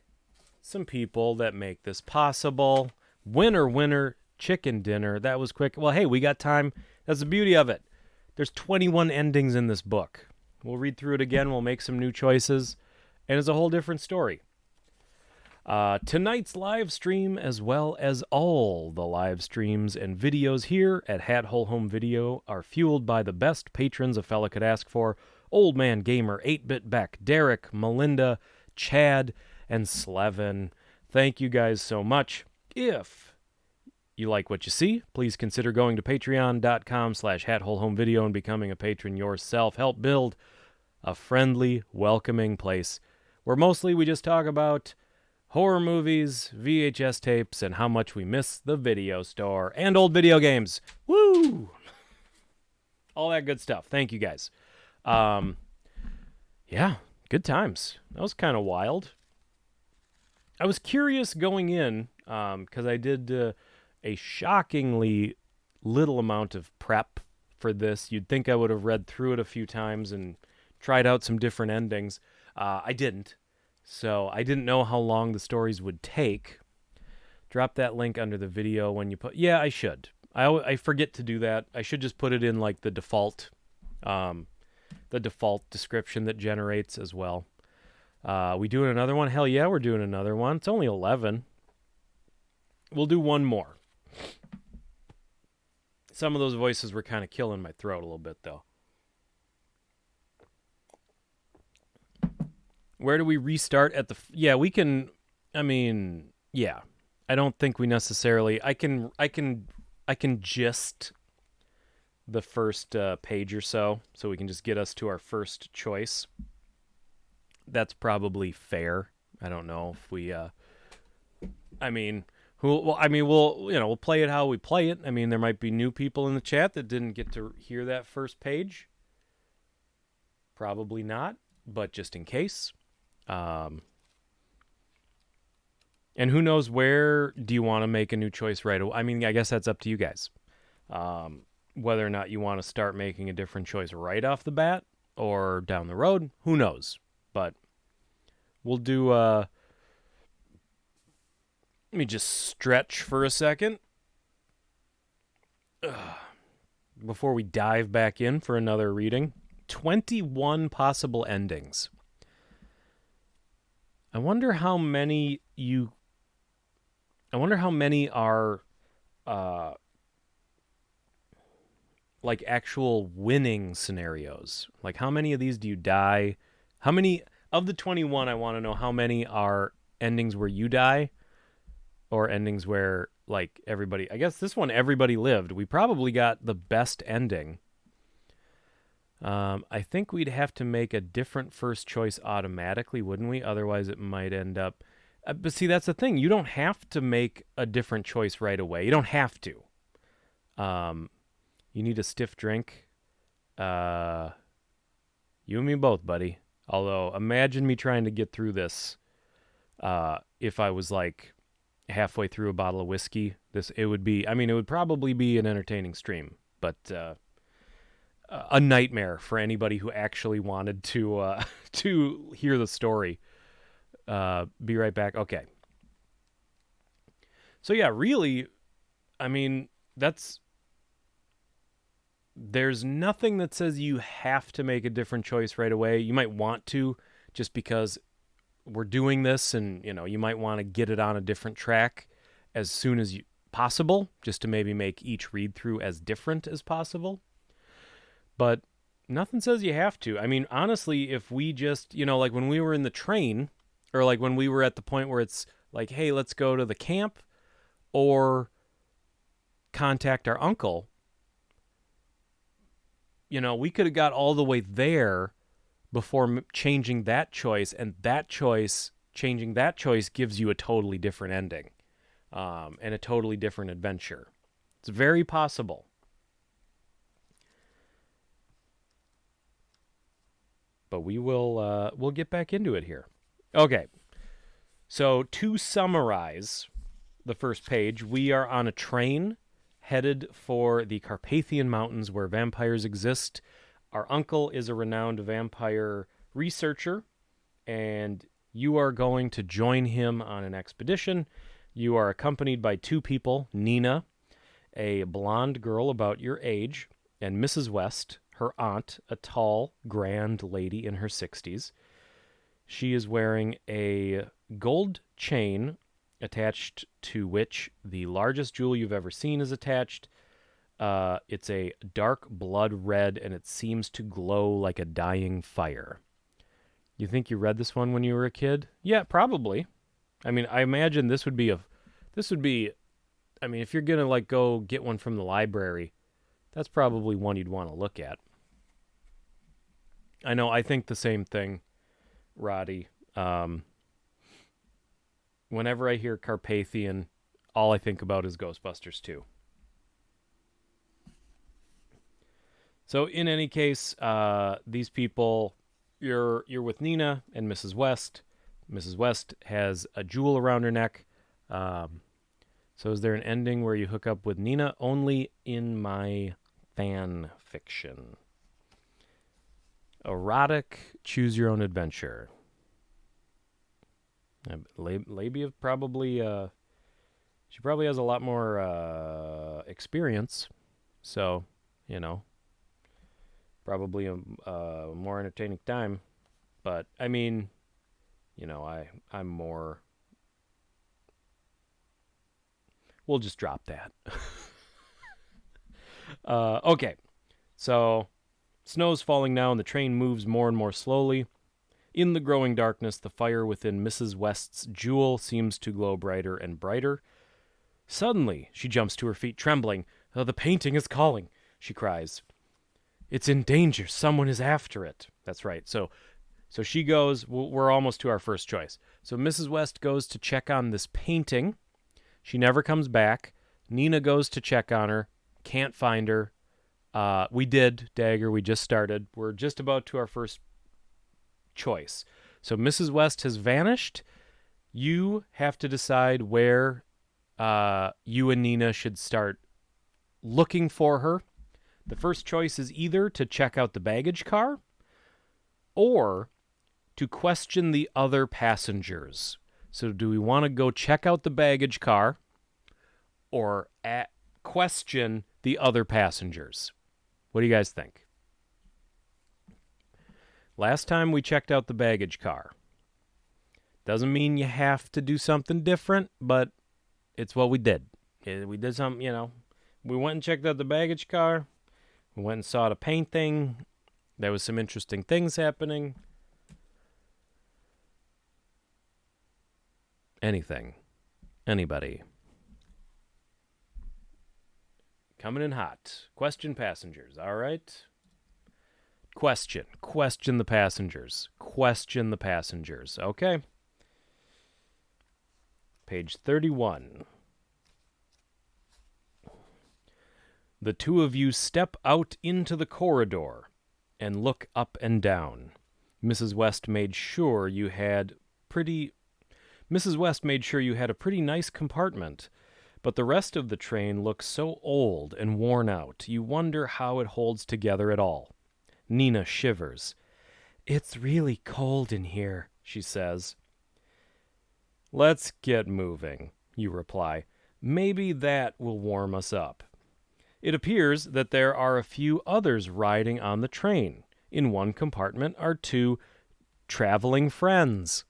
some people that make this possible. Winner, chicken dinner. That was quick. Well, hey, we got time. That's the beauty of it. There's 21 endings in this book. We'll read through it again. We'll make some new choices, and it's a whole different story. Tonight's live stream, as well as all the live streams and videos here at Hat Hole Home Video, are fueled by the best patrons a fella could ask for: Old Man Gamer, 8-Bit Beck, Derek, Melinda, Chad, and Slevin. Thank you guys so much. If you like what you see, please consider going to patreon.com/HatHoleHomeVideo and becoming a patron yourself. Help build a friendly, welcoming place where mostly we just talk about horror movies, VHS tapes, and how much we miss the video store and old video games. Woo! All that good stuff. Thank you guys. Yeah, good times. That was kind of wild. I was curious going in because I did a shockingly little amount of prep for this. You'd think I would have read through it a few times and tried out some different endings. I didn't. So I didn't know how long the stories would take. Drop that link under the video when you put... Yeah, I should. I forget to do that. I should just put it in like the default description that generates as well. We doing another one? Hell yeah, we're doing another one. It's only 11. We'll do one more. Some of those voices were kind of killing my throat a little bit, though. Where do we restart at the... Yeah, we can... I mean, yeah. I don't think we necessarily... I can gist the first page or so we can just get us to our first choice. That's probably fair. I don't know if we... we'll play it how we play it. I mean, there might be new people in the chat that didn't get to hear that first page. Probably not, but just in case... and who knows, where do you want to make a new choice right away? I mean, I guess that's up to you guys. Whether or not you want to start making a different choice right off the bat or down the road, who knows? But we'll do, let me just stretch for a second. Before we dive back in for another reading. 21 possible endings. I wonder how many are like actual winning scenarios. Like, how many of these do you die? How many of the 21, I want to know how many are endings where you die or endings where like everybody... I guess this one everybody lived. We probably got the best ending. I think we'd have to make a different first choice automatically, wouldn't we? Otherwise, it might end up... but see, that's the thing. You don't have to make a different choice right away. You don't have to. You need a stiff drink? You and me both, buddy. Although, imagine me trying to get through this if I was like halfway through a bottle of whiskey. It would probably be an entertaining stream, but a nightmare for anybody who actually wanted to to hear the story. Be right back. Okay. So yeah, really, I mean, there's nothing that says you have to make a different choice right away. You might want to, just because we're doing this, and you might want to get it on a different track as soon as possible, just to maybe make each read through as different as possible. But nothing says you have to. I mean, honestly, if we just, like when we were in the train, or like when we were at the point where it's like, hey, let's go to the camp or contact our uncle, we could have got all the way there before changing that choice, and changing that choice gives you a totally different ending, and a totally different adventure. It's very possible. But we'll get back into it here. Okay. So to summarize the first page, we are on a train headed for the Carpathian Mountains where vampires exist. Our uncle is a renowned vampire researcher, and you are going to join him on an expedition. You are accompanied by two people, Nina, a blonde girl about your age, and Mrs. West, her aunt, a tall, grand lady in her 60s. She is wearing a gold chain attached to which the largest jewel you've ever seen is attached. It's a dark blood red, and it seems to glow like a dying fire. You think you read this one when you were a kid? Yeah, probably. I mean, I imagine if you're going to like go get one from the library, that's probably one you'd want to look at. I know, I think the same thing, Roddy. Whenever I hear Carpathian, all I think about is Ghostbusters 2. So in any case, these people, you're with Nina and Mrs. West. Mrs. West has a jewel around her neck. So is there an ending where you hook up with Nina? Only in my fan fiction. Erotic, choose your own adventure. Labia probably, she probably has a lot more experience. So, probably a more entertaining time. But, I mean, I'm more... We'll just drop that. Okay. So, snow's falling now, and the train moves more and more slowly. In the growing darkness, the fire within Mrs. West's jewel seems to glow brighter and brighter. Suddenly, she jumps to her feet, trembling. "Oh, the painting is calling," she cries. "It's in danger. Someone is after it." That's right. So she goes, we're almost to our first choice. So Mrs. West goes to check on this painting. She never comes back. Nina goes to check on her. Can't find her. We did, Dagger. We just started. We're just about to our first choice. So Mrs. West has vanished. You have to decide where you and Nina should start looking for her. The first choice is either to check out the baggage car or to question the other passengers. So do we want to go check out the baggage car or question the other passengers? What do you guys think? Last time we checked out the baggage car. Doesn't mean you have to do something different, but it's what we did. We did something, We went and checked out the baggage car. We went and saw the painting. There was some interesting things happening. Anything. Anybody. Coming in hot. Question passengers, all right? Question the passengers. Question the passengers. Okay. Page 31. The two of you step out into the corridor and look up and down. Mrs. West made sure you had a pretty nice compartment, but the rest of the train looks so old and worn out, you wonder how it holds together at all. Nina shivers. "It's really cold in here," she says. "Let's get moving," you reply. "Maybe that will warm us up." It appears that there are a few others riding on the train. In one compartment are two traveling friends,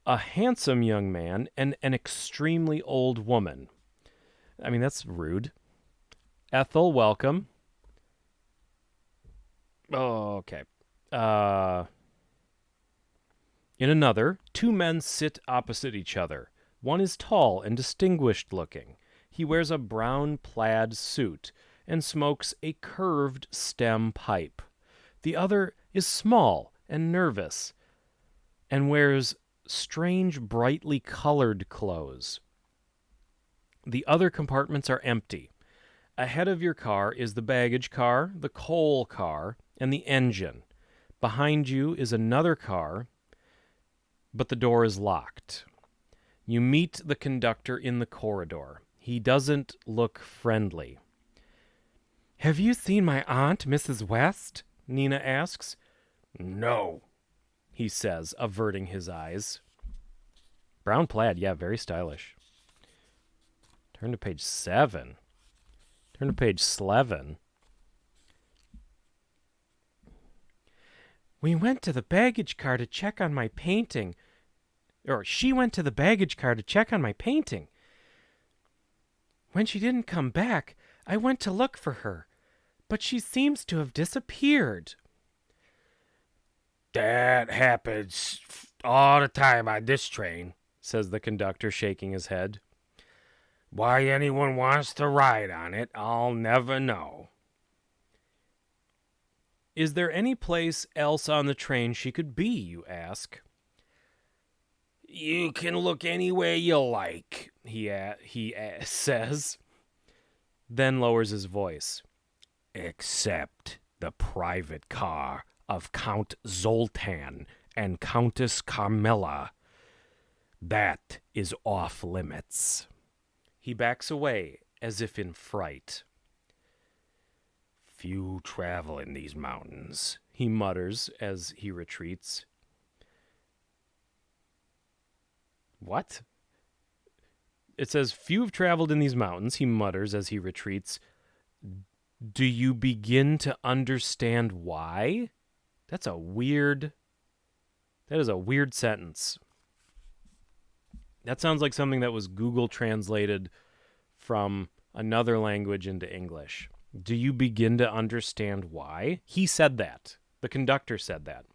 a handsome young man and an extremely old woman. I mean, that's rude. Ethel, welcome. Oh, okay. In another, two men sit opposite each other. One is tall and distinguished looking. He wears a brown plaid suit and smokes a curved stem pipe. The other is small and nervous and wears strange, brightly colored clothes. The other compartments are empty. Ahead of your car is the baggage car, the coal car, and the engine. Behind you is another car, but the door is locked. You meet the conductor in the corridor. He doesn't look friendly. "Have you seen my aunt, Mrs. West?" Nina asks. "No," he says, averting his eyes. Brown plaid, yeah, very stylish. Turn to page 7. Turn to page 11. "We went to the baggage car to check on my painting. Or she went to the baggage car to check on my painting. When she didn't come back, I went to look for her, but she seems to have disappeared." "That happens all the time on this train," says the conductor, shaking his head. "Why anyone wants to ride on it, I'll never know." "Is there any place else on the train she could be?" you ask. "You can look anywhere you like," he says, then lowers his voice. "Except the private car of Count Zoltan and Countess Carmilla. That is off limits." He backs away as if in fright. "Few travel in these mountains," he mutters as he retreats. What? It says, "Few have traveled in these mountains," he mutters as he retreats. "Do you begin to understand why?" That is a weird sentence. That sounds like something that was Google translated from another language into English. Do you begin to understand why? He said that. The conductor said that.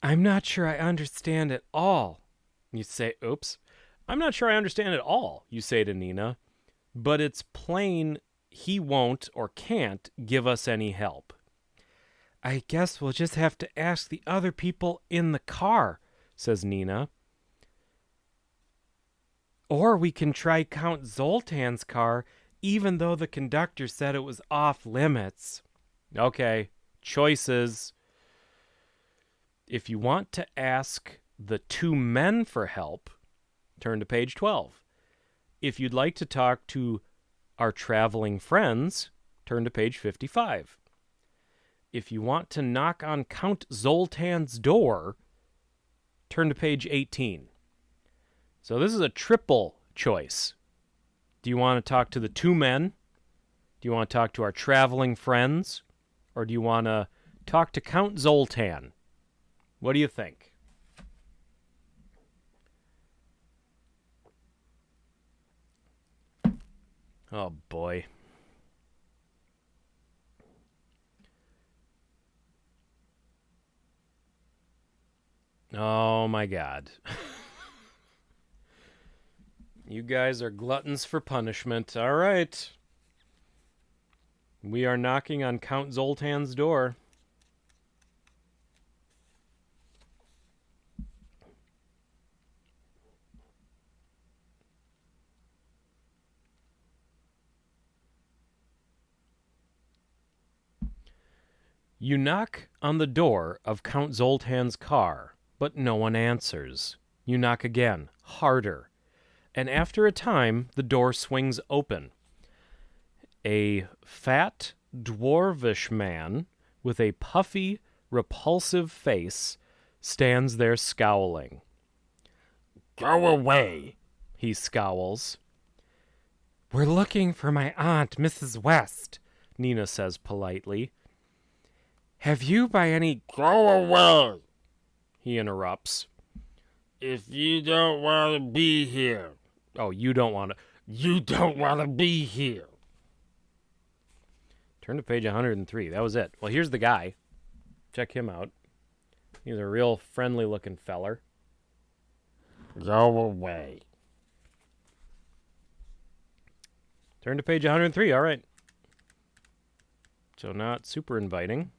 "I'm not sure I understand at all." You say, "Oops. I'm not sure I understand at all," you say to Nina. "But it's plain he won't or can't give us any help." "I guess we'll just have to ask the other people in the car," says Nina. "Or we can try Count Zoltan's car, even though the conductor said it was off limits." Okay, choices. If you want to ask the two men for help, turn to page 12. If you'd like to talk to our traveling friends, turn to page 55. If you want to knock on Count Zoltan's door, turn to page 18. So this is a triple choice. Do you want to talk to the two men? Do you want to talk to our traveling friends? Or do you want to talk to Count Zoltan? What do you think? Oh, boy. Oh, my God. You guys are gluttons for punishment. All right. We are knocking on Count Zoltan's door. You knock on the door of Count Zoltan's car, but no one answers. You knock again, harder, and after a time, the door swings open. A fat, dwarvish man with a puffy, repulsive face stands there scowling. Go away, He scowls. We're looking for my aunt, Mrs. West, Nina says politely. Have you by any... go away. He interrupts. If you don't want to be here, Oh, you don't want to... you don't want to be here. Turn to page 103. That was it. Well, here's the guy. Check him out. He's a real friendly-looking feller. Go away. Turn to page 103. All right. So not super inviting.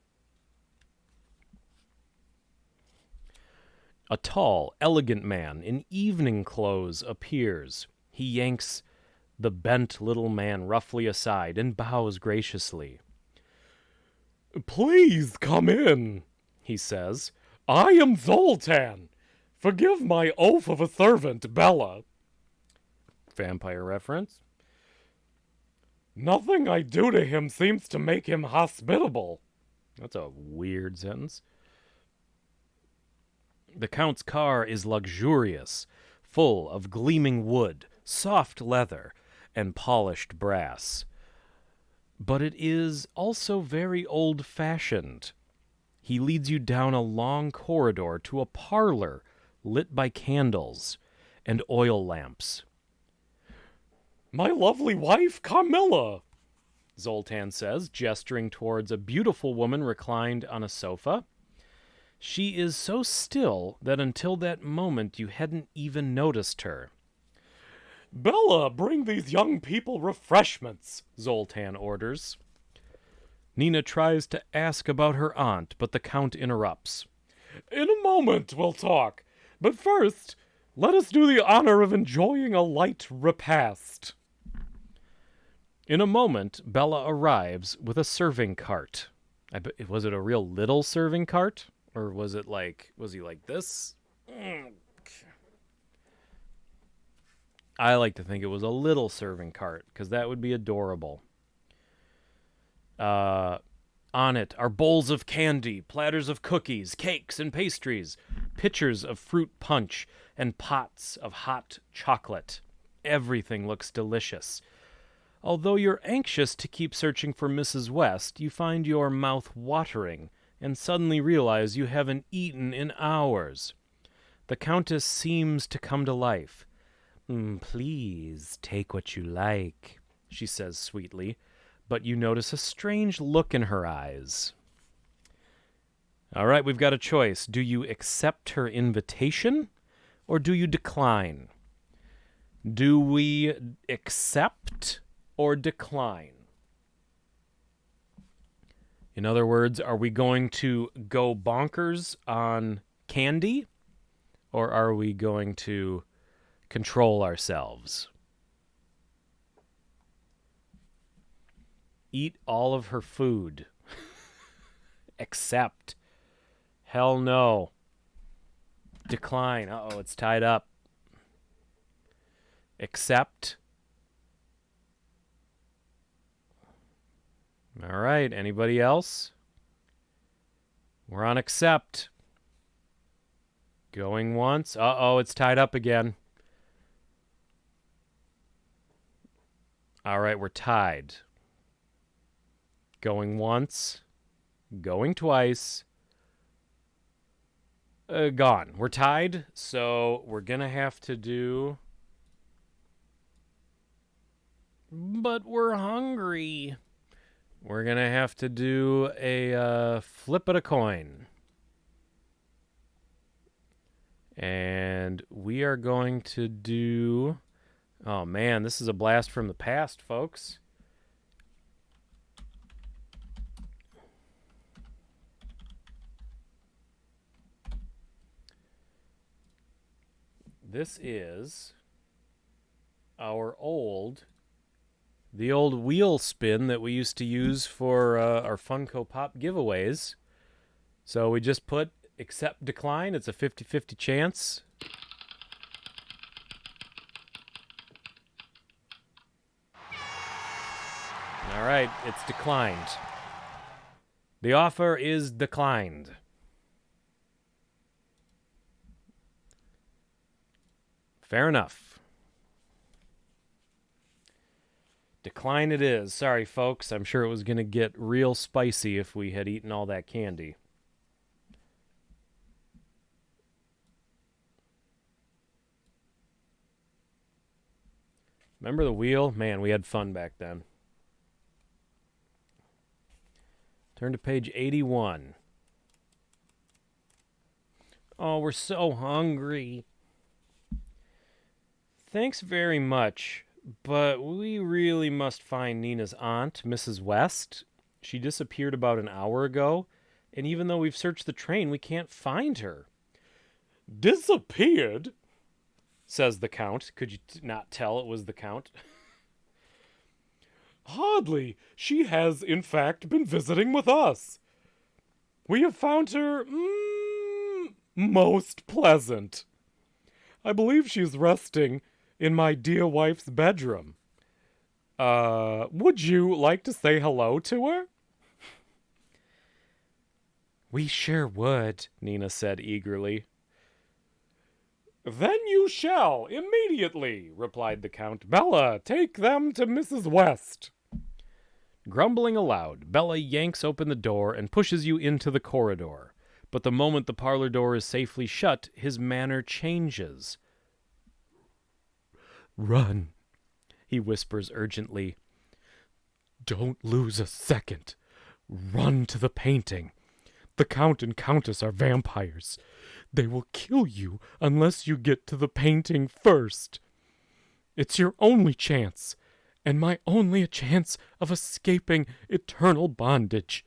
A tall, elegant man in evening clothes appears. He yanks the bent little man roughly aside and bows graciously. "Please come in," he says. "I am Zoltan. Forgive my oaf of a servant, Bella." Vampire reference. "Nothing I do to him seems to make him hospitable." That's a weird sentence. The Count's car is luxurious, full of gleaming wood, soft leather, and polished brass. But it is also very old-fashioned. He leads you down a long corridor to a parlor lit by candles and oil lamps. "My lovely wife, Carmilla," Zoltan says, gesturing towards a beautiful woman reclined on a sofa. She is so still that until that moment you hadn't even noticed her. "Bella, bring these young people refreshments," Zoltan orders. Nina tries to ask about her aunt, but the Count interrupts. "In a moment we'll talk, but first, let us do the honor of enjoying a light repast." In a moment, Bella arrives with a serving cart. Was it a real little serving cart? Or was he like this? I like to think it was a little serving cart, because that would be adorable. On it are bowls of candy, platters of cookies, cakes and pastries, pitchers of fruit punch, and pots of hot chocolate. Everything looks delicious. Although you're anxious to keep searching for Mrs. West, you find your mouth watering and suddenly realize you haven't eaten in hours. The Countess seems to come to life. "Please take what you like," she says sweetly, but you notice a strange look in her eyes. All right, we've got a choice. Do you accept her invitation or do you decline? Do we accept or decline? In other words, are we going to go bonkers on candy, or are we going to control ourselves? Eat all of her food. Accept. Hell no. Decline. Uh-oh, it's tied up. Accept. All right, anybody else? We're on accept. Going once. Uh-oh, it's tied up again. All right, we're tied. Going once. Going twice. Gone. We're tied, so we're going to have to do... But we're hungry. We're going to have to do a flip of a coin. And we are going to do... Oh, man, this is a blast from the past, folks. This is our old The old wheel spin that we used to use for our Funko Pop giveaways. So we just put accept, decline. It's a 50-50 chance. All right, it's declined. The offer is declined. Fair enough. Decline it is. Sorry, folks. I'm sure it was going to get real spicy if we had eaten all that candy. Remember the wheel? Man, we had fun back then. Turn to page 81. Oh, we're so hungry. Thanks very much, but we really must find Nina's aunt, Mrs. West. She disappeared about an hour ago, and even though we've searched the train, we can't find her. Disappeared? Says the Count. Could you not tell it was the Count? Hardly. She has, in fact, been visiting with us. We have found her most pleasant. I believe she's resting in my dear wife's bedroom. Would you like to say hello to her? We sure would, Nina said eagerly. Then you shall, immediately, replied the Count. Bella, take them to Mrs. West. Grumbling aloud, Bella yanks open the door and pushes you into the corridor. But the moment the parlor door is safely shut, his manner changes. Run, he whispers urgently. Don't lose a second. Run to the painting. The Count and Countess are vampires. They will kill you unless you get to the painting first. It's your only chance, and my only chance of escaping eternal bondage.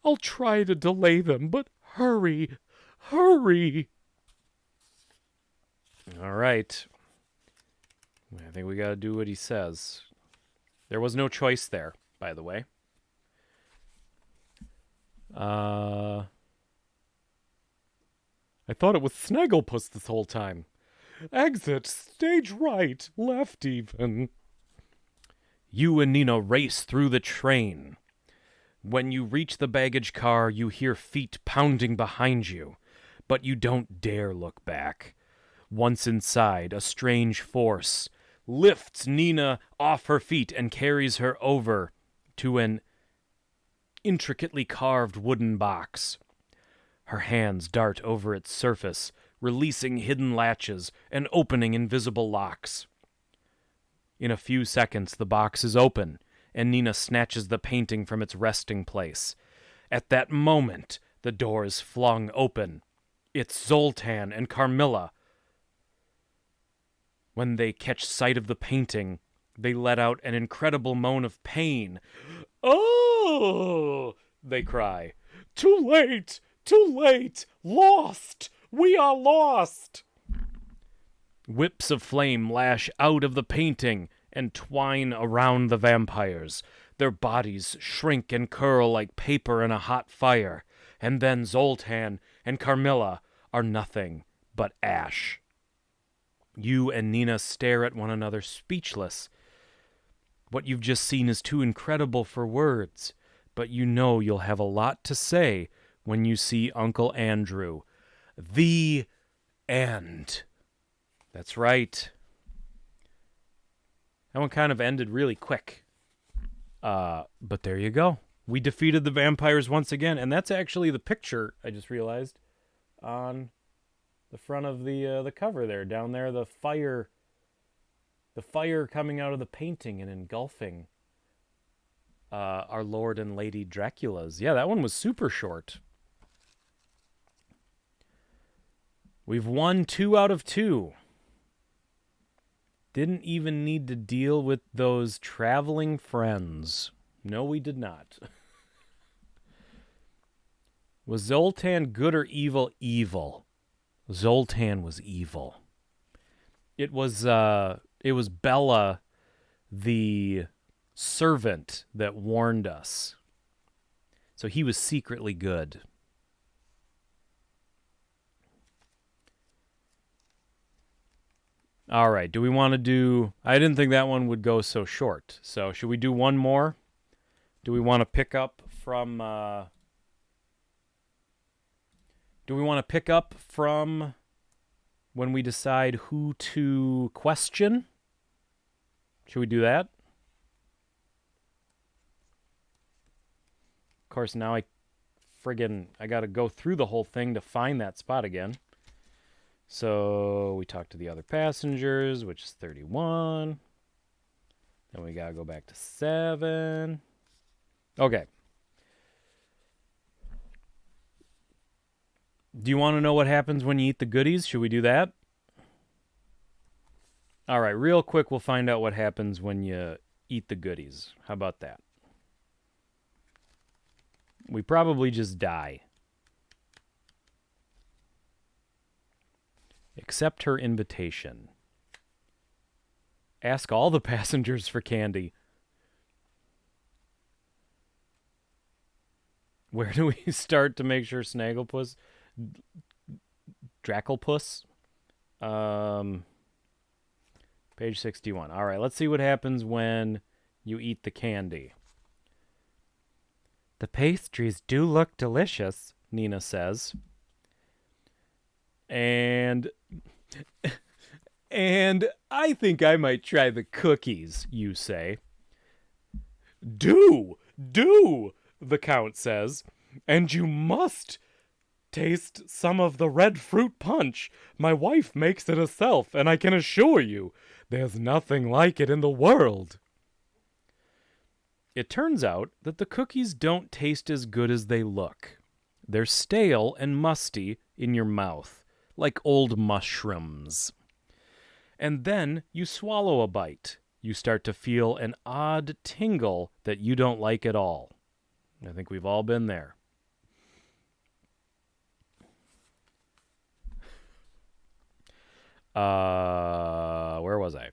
I'll try to delay them, but hurry, hurry. All right. I think we got to do what he says. There was no choice there, by the way. I thought it was Snagglepuss this whole time. Exit, stage right, left even. You and Nina race through the train. When you reach the baggage car, you hear feet pounding behind you, but you don't dare look back. Once inside, a strange force lifts Nina off her feet and carries her over to an intricately carved wooden box. Her hands dart over its surface, releasing hidden latches and opening invisible locks. In a few seconds, the box is open, and Nina snatches the painting from its resting place. At that moment, the door is flung open. It's Zoltan and Carmilla. When they catch sight of the painting, they let out an incredible moan of pain. Oh! They cry. Too late! Too late! Lost! We are lost! Whips of flame lash out of the painting and twine around the vampires. Their bodies shrink and curl like paper in a hot fire, and then Zoltan and Carmilla are nothing but ash. You and Nina stare at one another, speechless. What you've just seen is too incredible for words, but you know you'll have a lot to say when you see Uncle Andrew. The end. That's right. That one kind of ended really quick. But there you go. We defeated the vampires once again, and that's actually the picture, I just realized, on the front of the cover there. Down there, the fire coming out of the painting and engulfing our Lord and Lady Draculas. Yeah, that one was super short. We've won 2 out of 2. Didn't even need to deal with those traveling friends. No, we did not. Was Zoltan good or evil? Evil. Zoltan was evil. It was Bella the servant that warned us. So he was secretly good. All right, do we want to do... I didn't think that one would go so short. So should we do one more? Do we want to pick up from... Do we want to pick up from when we decide who to question? Should we do that? Of course, now I got to go through the whole thing to find that spot again. So we talked to the other passengers, which is 31. Then we got to go back to 7. Okay. Do you want to know what happens when you eat the goodies? Should we do that? All right, real quick, we'll find out what happens when you eat the goodies. How about that? We probably just die. Accept her invitation. Ask all the passengers for candy. Where do we start to make sure Snagglepuss... Dracklepuss? Page 61. All right, let's see what happens when you eat the candy. The pastries do look delicious, Nina says. And I think I might try the cookies, you say. Do, the Count says. And you must taste some of the red fruit punch. My wife makes it herself, and I can assure you, there's nothing like it in the world. It turns out that the cookies don't taste as good as they look. They're stale and musty in your mouth, like old mushrooms. And then you swallow a bite. You start to feel an odd tingle that you don't like at all. I think we've all been there. Where was I?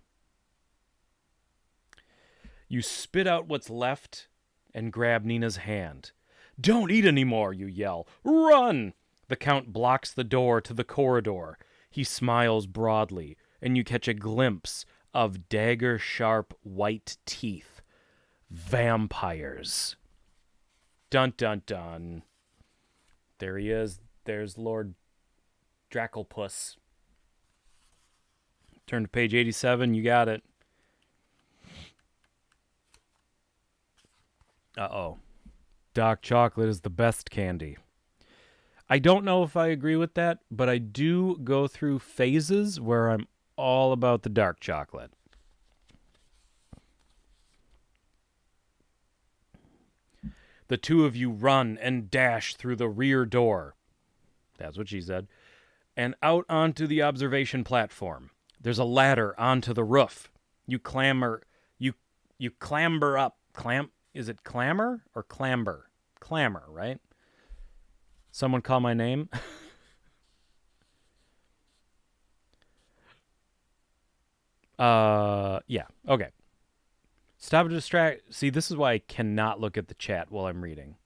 You spit out what's left and grab Nina's hand. Don't eat anymore, you yell. Run! The Count blocks the door to the corridor. He smiles broadly, and you catch a glimpse of dagger-sharp white teeth. Vampires. Dun, dun, dun. There he is. There's Lord Dracklepuss. Turn to page 87. You got it. Uh-oh. Dark chocolate is the best candy. I don't know if I agree with that, but I do go through phases where I'm all about the dark chocolate. The two of you run and dash through the rear door. That's what she said. And out onto the observation platform. There's a ladder onto the roof. You clamber up. Is it clamber or clamber? Clamor, right? Someone call my name? Yeah, okay. Stop to distract. See, this is why I cannot look at the chat while I'm reading.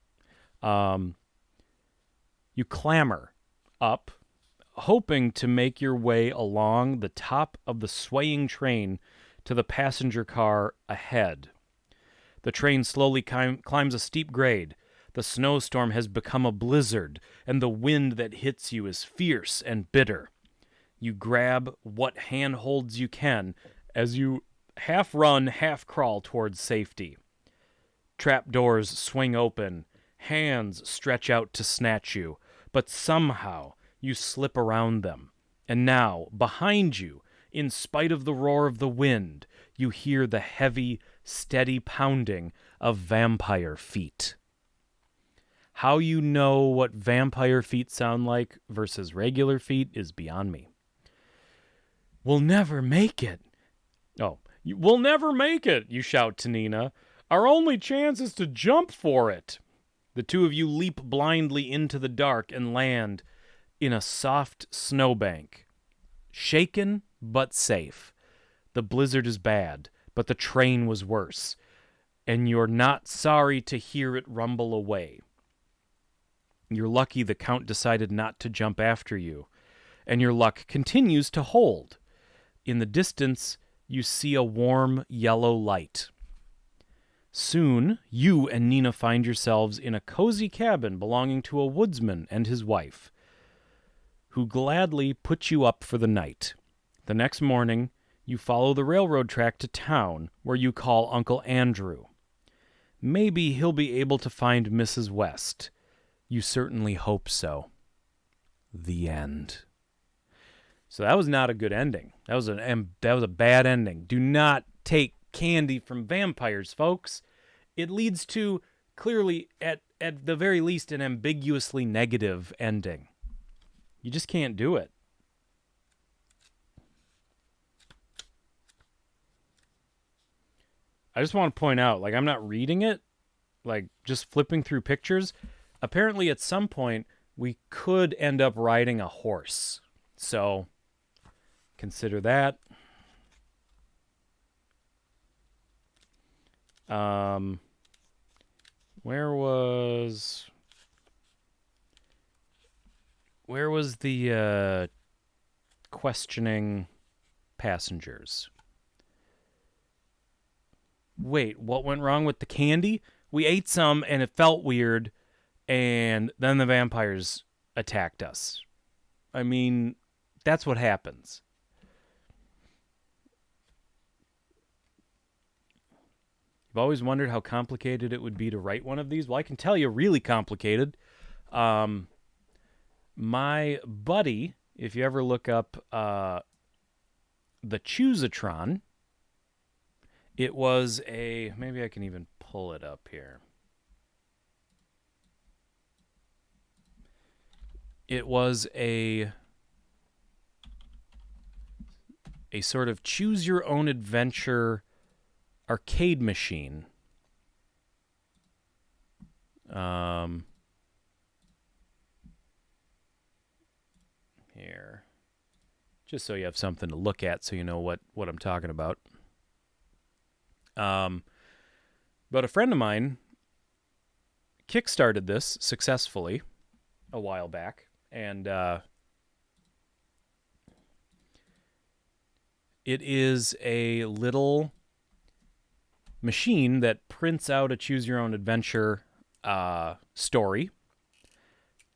You clamber up, hoping to make your way along the top of the swaying train to the passenger car ahead. The train slowly climbs a steep grade. The snowstorm has become a blizzard, and the wind that hits you is fierce and bitter. You grab what handholds you can as you half run, half crawl towards safety. Trap doors swing open. Hands stretch out to snatch you, but somehow you slip around them. And now, behind you, in spite of the roar of the wind, you hear the heavy, steady pounding of vampire feet. How you know what vampire feet sound like versus regular feet is beyond me. We'll never make it. Oh, we'll never make it, you shout to Nina. Our only chance is to jump for it. The two of you leap blindly into the dark and land in a soft snowbank. Shaken, but safe. The blizzard is bad, but the train was worse, and you're not sorry to hear it rumble away. You're lucky the Count decided not to jump after you, and your luck continues to hold. In the distance, you see a warm yellow light. Soon, you and Nina find yourselves in a cozy cabin belonging to a woodsman and his wife, who gladly put you up for the night. The next morning, you follow the railroad track to town, where you call Uncle Andrew. Maybe he'll be able to find Mrs. West. You certainly hope so. The end. So that was not a good ending. That was a bad ending. Do not take candy from vampires, folks. It leads to, clearly, at the very least, an ambiguously negative ending. You just can't do it. I just want to point out, like, I'm not reading it, like, just flipping through pictures. Apparently, at some point, we could end up riding a horse. So, consider that. Where was the questioning passengers? Wait, what went wrong with the candy? We ate some and it felt weird, and then the vampires attacked us. I mean, that's what happens. You've always wondered how complicated it would be to write one of these? Well, I can tell you, really complicated. My buddy, if you ever look up the Choosatron, it was maybe I can even pull it up here. It was a sort of choose your own adventure arcade machine. Here. Just so you have something to look at so you know what I'm talking about. But a friend of mine kickstarted this successfully a while back, and it is a little machine that prints out a choose your own adventure story.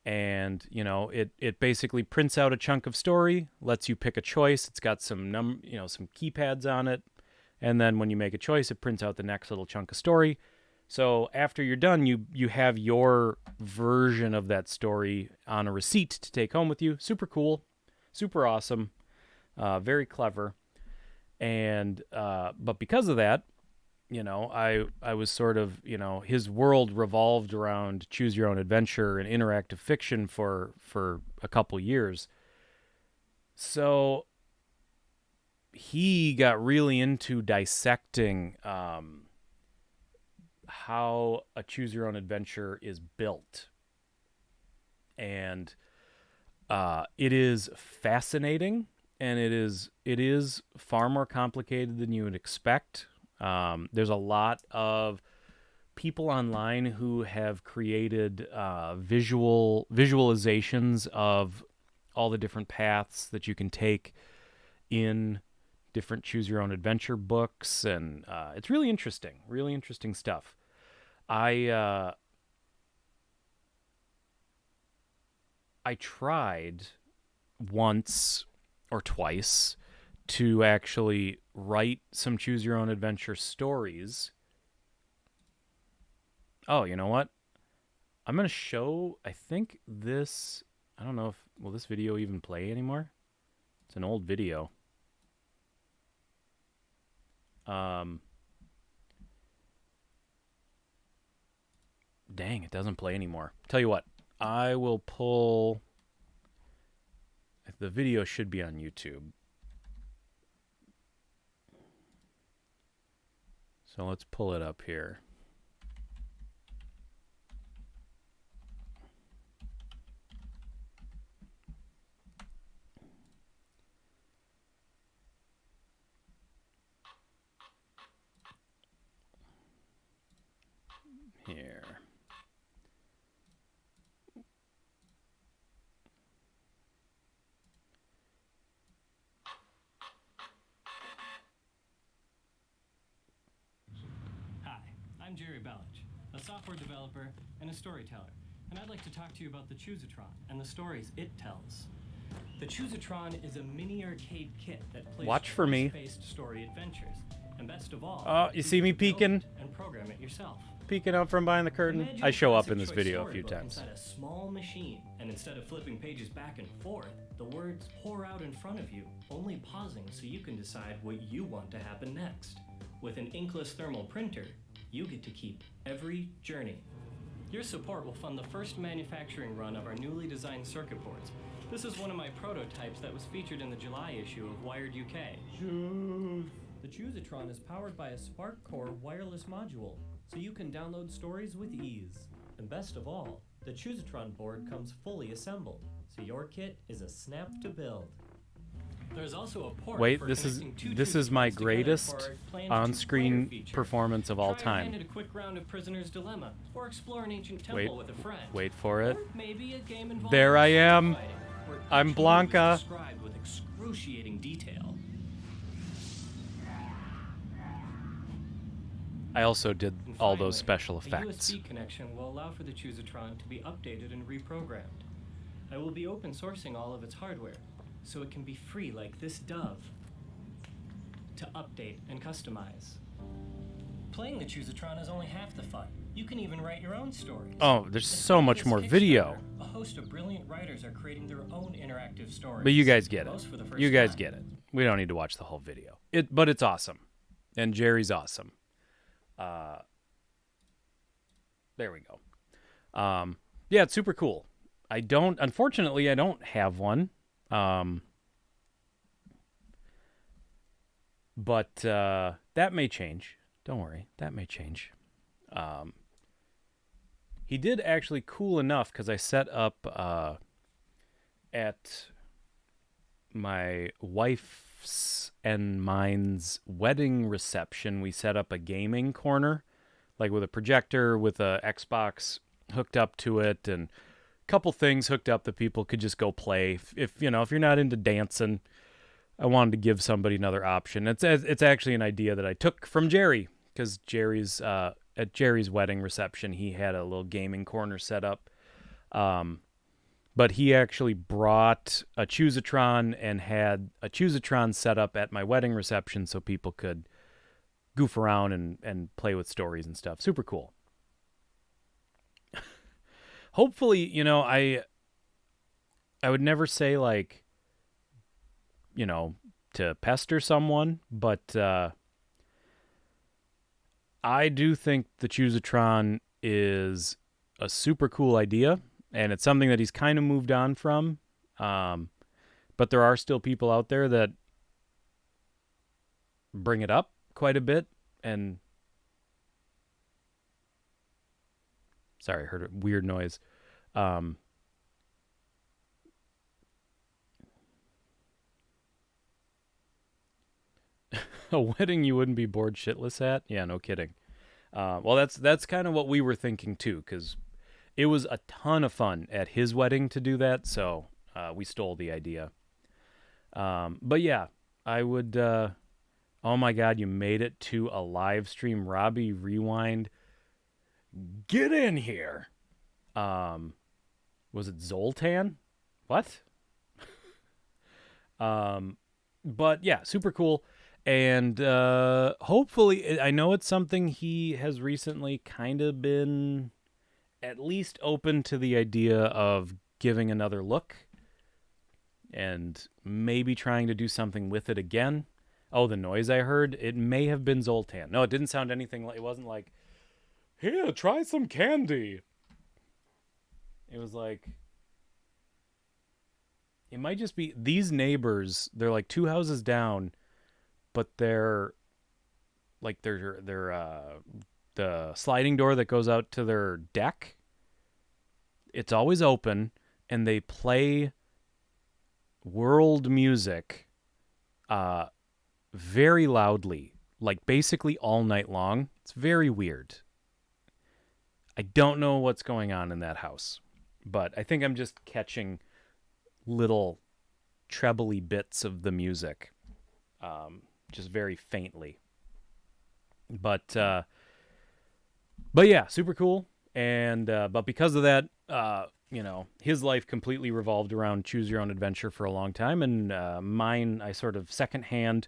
And, you know, it basically prints out a chunk of story, lets you pick a choice. It's got some some keypads on it. And then when you make a choice, it prints out the next little chunk of story. So after you're done, you have your version of that story on a receipt to take home with you. Super cool, super awesome, very clever. And but because of that, you know, I was sort of, you know, his world revolved around choose your own adventure and interactive fiction for a couple years. So he got really into dissecting how a choose your own adventure is built. And it is fascinating, and it is far more complicated than you would expect. There's a lot of people online who have created visualizations of all the different paths that you can take in different choose your own adventure books, and it's really interesting stuff. I tried once or twice to actually write some choose your own adventure stories. Oh, you know what? I'm going to show, I think this, I don't know will this video even play anymore? It's an old video. Dang, it doesn't play anymore. Tell you what, I will pull, the video should be on YouTube. So let's pull it up here. here. Hi, I'm Jerry Bellich, a software developer and a storyteller, and I'd like to talk to you about the Choosatron and the stories it tells. The Choosatron is a mini arcade kit that plays Watch for me. choice-based story adventures, and best of all, You see me can build peeking? it and program it yourself. Peeking out from behind the curtain. Imagine I show a up in this classic video a choice few storybook times. inside a small machine, and instead of flipping pages back and forth, the words pour out in front of you, only pausing so you can decide what you want to happen next. With an inkless thermal printer, you get to keep every journey. Your support will fund the first manufacturing run of our newly designed circuit boards. This is one of my prototypes that was featured in the July issue of Wired UK. The Choosatron is powered by a SparkCore wireless module, so you can download stories with ease. And best of all, the Choosatron board comes fully assembled, so your kit is a snap to build. There's also a port Wait, for this is connecting two my Choosatrons together greatest for our planned on-screen two-player feature. performance of all Try your hand time. at a quick round of Prisoner's Dilemma, or explore an ancient temple Wait, with a friend. wait for it. Or maybe a game involving There I am. fighting, where I'm each move is Blanca. described with excruciating detail. I also did And all finally, those special a effects. USB connection will allow for the Choosatron to be updated and reprogrammed. I will be open sourcing all of its hardware, so it can be free like this dove to update and customize. Playing the Choosatron is only half the fun. You can even write your own stories. Oh, there's As so part of much this more video. Kickstarter, A host of brilliant writers are creating their own interactive stories. But you guys get it. most for the first You guys time. get it. We don't need to watch the whole video. But it's awesome. And Jerry's awesome. There we go. Yeah, it's super cool. Unfortunately, I don't have one. But that may change. Don't worry. That may change. He did actually cool enough because I set up at my wife's and mine's wedding reception. We set up a gaming corner, like with a projector, with a Xbox hooked up to it, and a couple things hooked up that people could just go play. If you're not into dancing, I wanted to give somebody another option. It's actually an idea that I took from Jerry, because at Jerry's wedding reception, he had a little gaming corner set up. But he actually brought a Choosatron and had a Choosatron set up at my wedding reception so people could goof around and play with stories and stuff. Super cool. Hopefully, I would never say, like, to pester someone, but I do think the Choosatron is a super cool idea. And it's something that he's kind of moved on from. But there are still people out there that bring it up quite a bit. And sorry, I heard a weird noise. A wedding you wouldn't be bored shitless at? Yeah, no kidding. Well, that's kind of what we were thinking too, because it was a ton of fun at his wedding to do that, so we stole the idea. But yeah, I would... oh my god, you made it to a live stream. Robbie Rewind. Get in here! Was it Zoltan? What? But yeah, super cool. And hopefully, I know it's something he has recently kind of been at least open to the idea of giving another look and maybe trying to do something with it again. Oh, the noise I heard, it may have been Zoltan. No, it didn't sound anything like, it wasn't like, here, try some candy. It was like, it might just be these neighbors. They're like 2 houses down, but they're like the sliding door that goes out to their deck, it's always open, and they play world music very loudly, like basically all night long. It's very weird. I don't know what's going on in that house, but I think I'm just catching little trebly bits of the music, just very faintly. But yeah, super cool. And but because of that, his life completely revolved around choose your own adventure for a long time, and mine, I sort of secondhand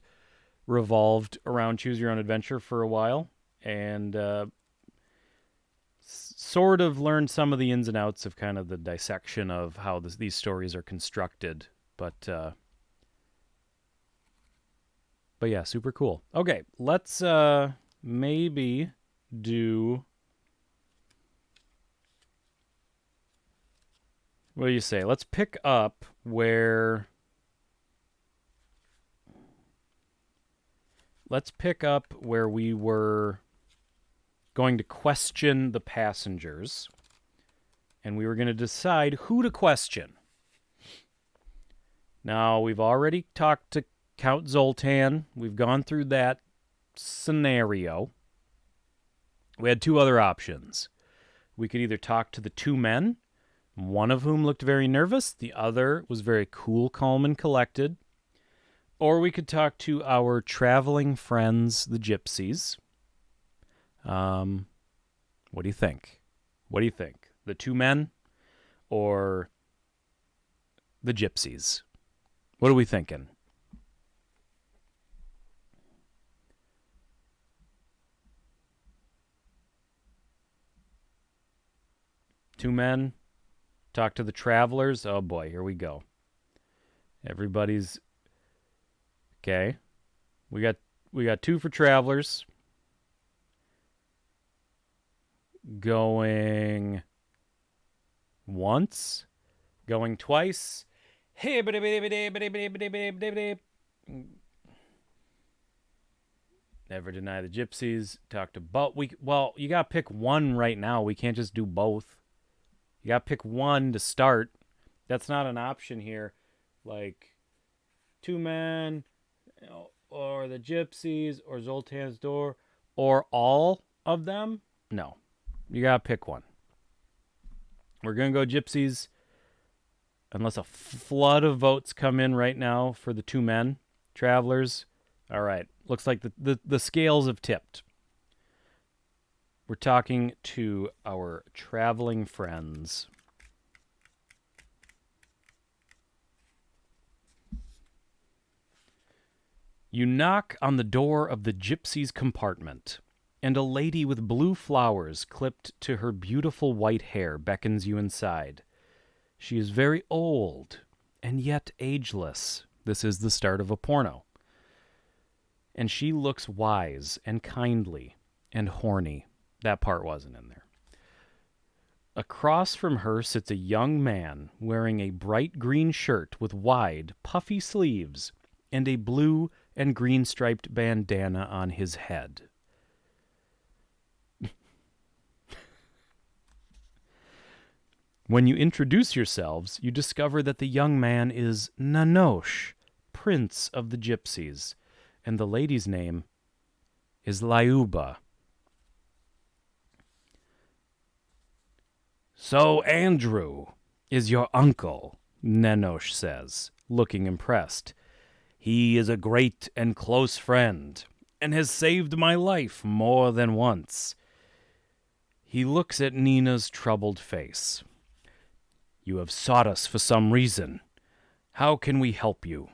revolved around choose your own adventure for a while, and sort of learned some of the ins and outs of kind of the dissection of how these stories are constructed. But yeah, super cool. Okay, let's maybe do. What do you say? Let's pick up where. We were going to question the passengers, and we were going to decide who to question. Now, we've already talked to Count Zoltan. We've gone through that scenario. We had two other options. We could either talk to the two men, one of whom looked very nervous, the other was very cool, calm, and collected. Or we could talk to our traveling friends, the gypsies. What do you think? The two men or the gypsies? What are we thinking? Two men, talk to the travelers. Oh boy, here we go. Everybody's okay. We got two for travelers. Going once, going twice. Never deny the gypsies. Talk to both. Well, you gotta pick one right now. We can't just do both. You gotta pick one to start. That's not an option here. Like two men, or the gypsies, or Zoltan's door, or all of them. No, you gotta pick one. We're gonna go gypsies, unless a flood of votes come in right now for the two men, travelers. All right, looks like the scales have tipped. We're talking to our traveling friends. You knock on the door of the gypsy's compartment, and a lady with blue flowers clipped to her beautiful white hair beckons you inside. She is very old, and yet ageless. This is the start of a porno. And she looks wise and kindly and horny. That part wasn't in there. Across from her sits a young man wearing a bright green shirt with wide, puffy sleeves and a blue and green striped bandana on his head. When you introduce yourselves, you discover that the young man is Nanosh, Prince of the Gypsies, and the lady's name is Lyuba. So Andrew is your uncle, Nanosh says, looking impressed. He is a great and close friend, and has saved my life more than once. He looks at Nina's troubled face. You have sought us for some reason. How can we help you?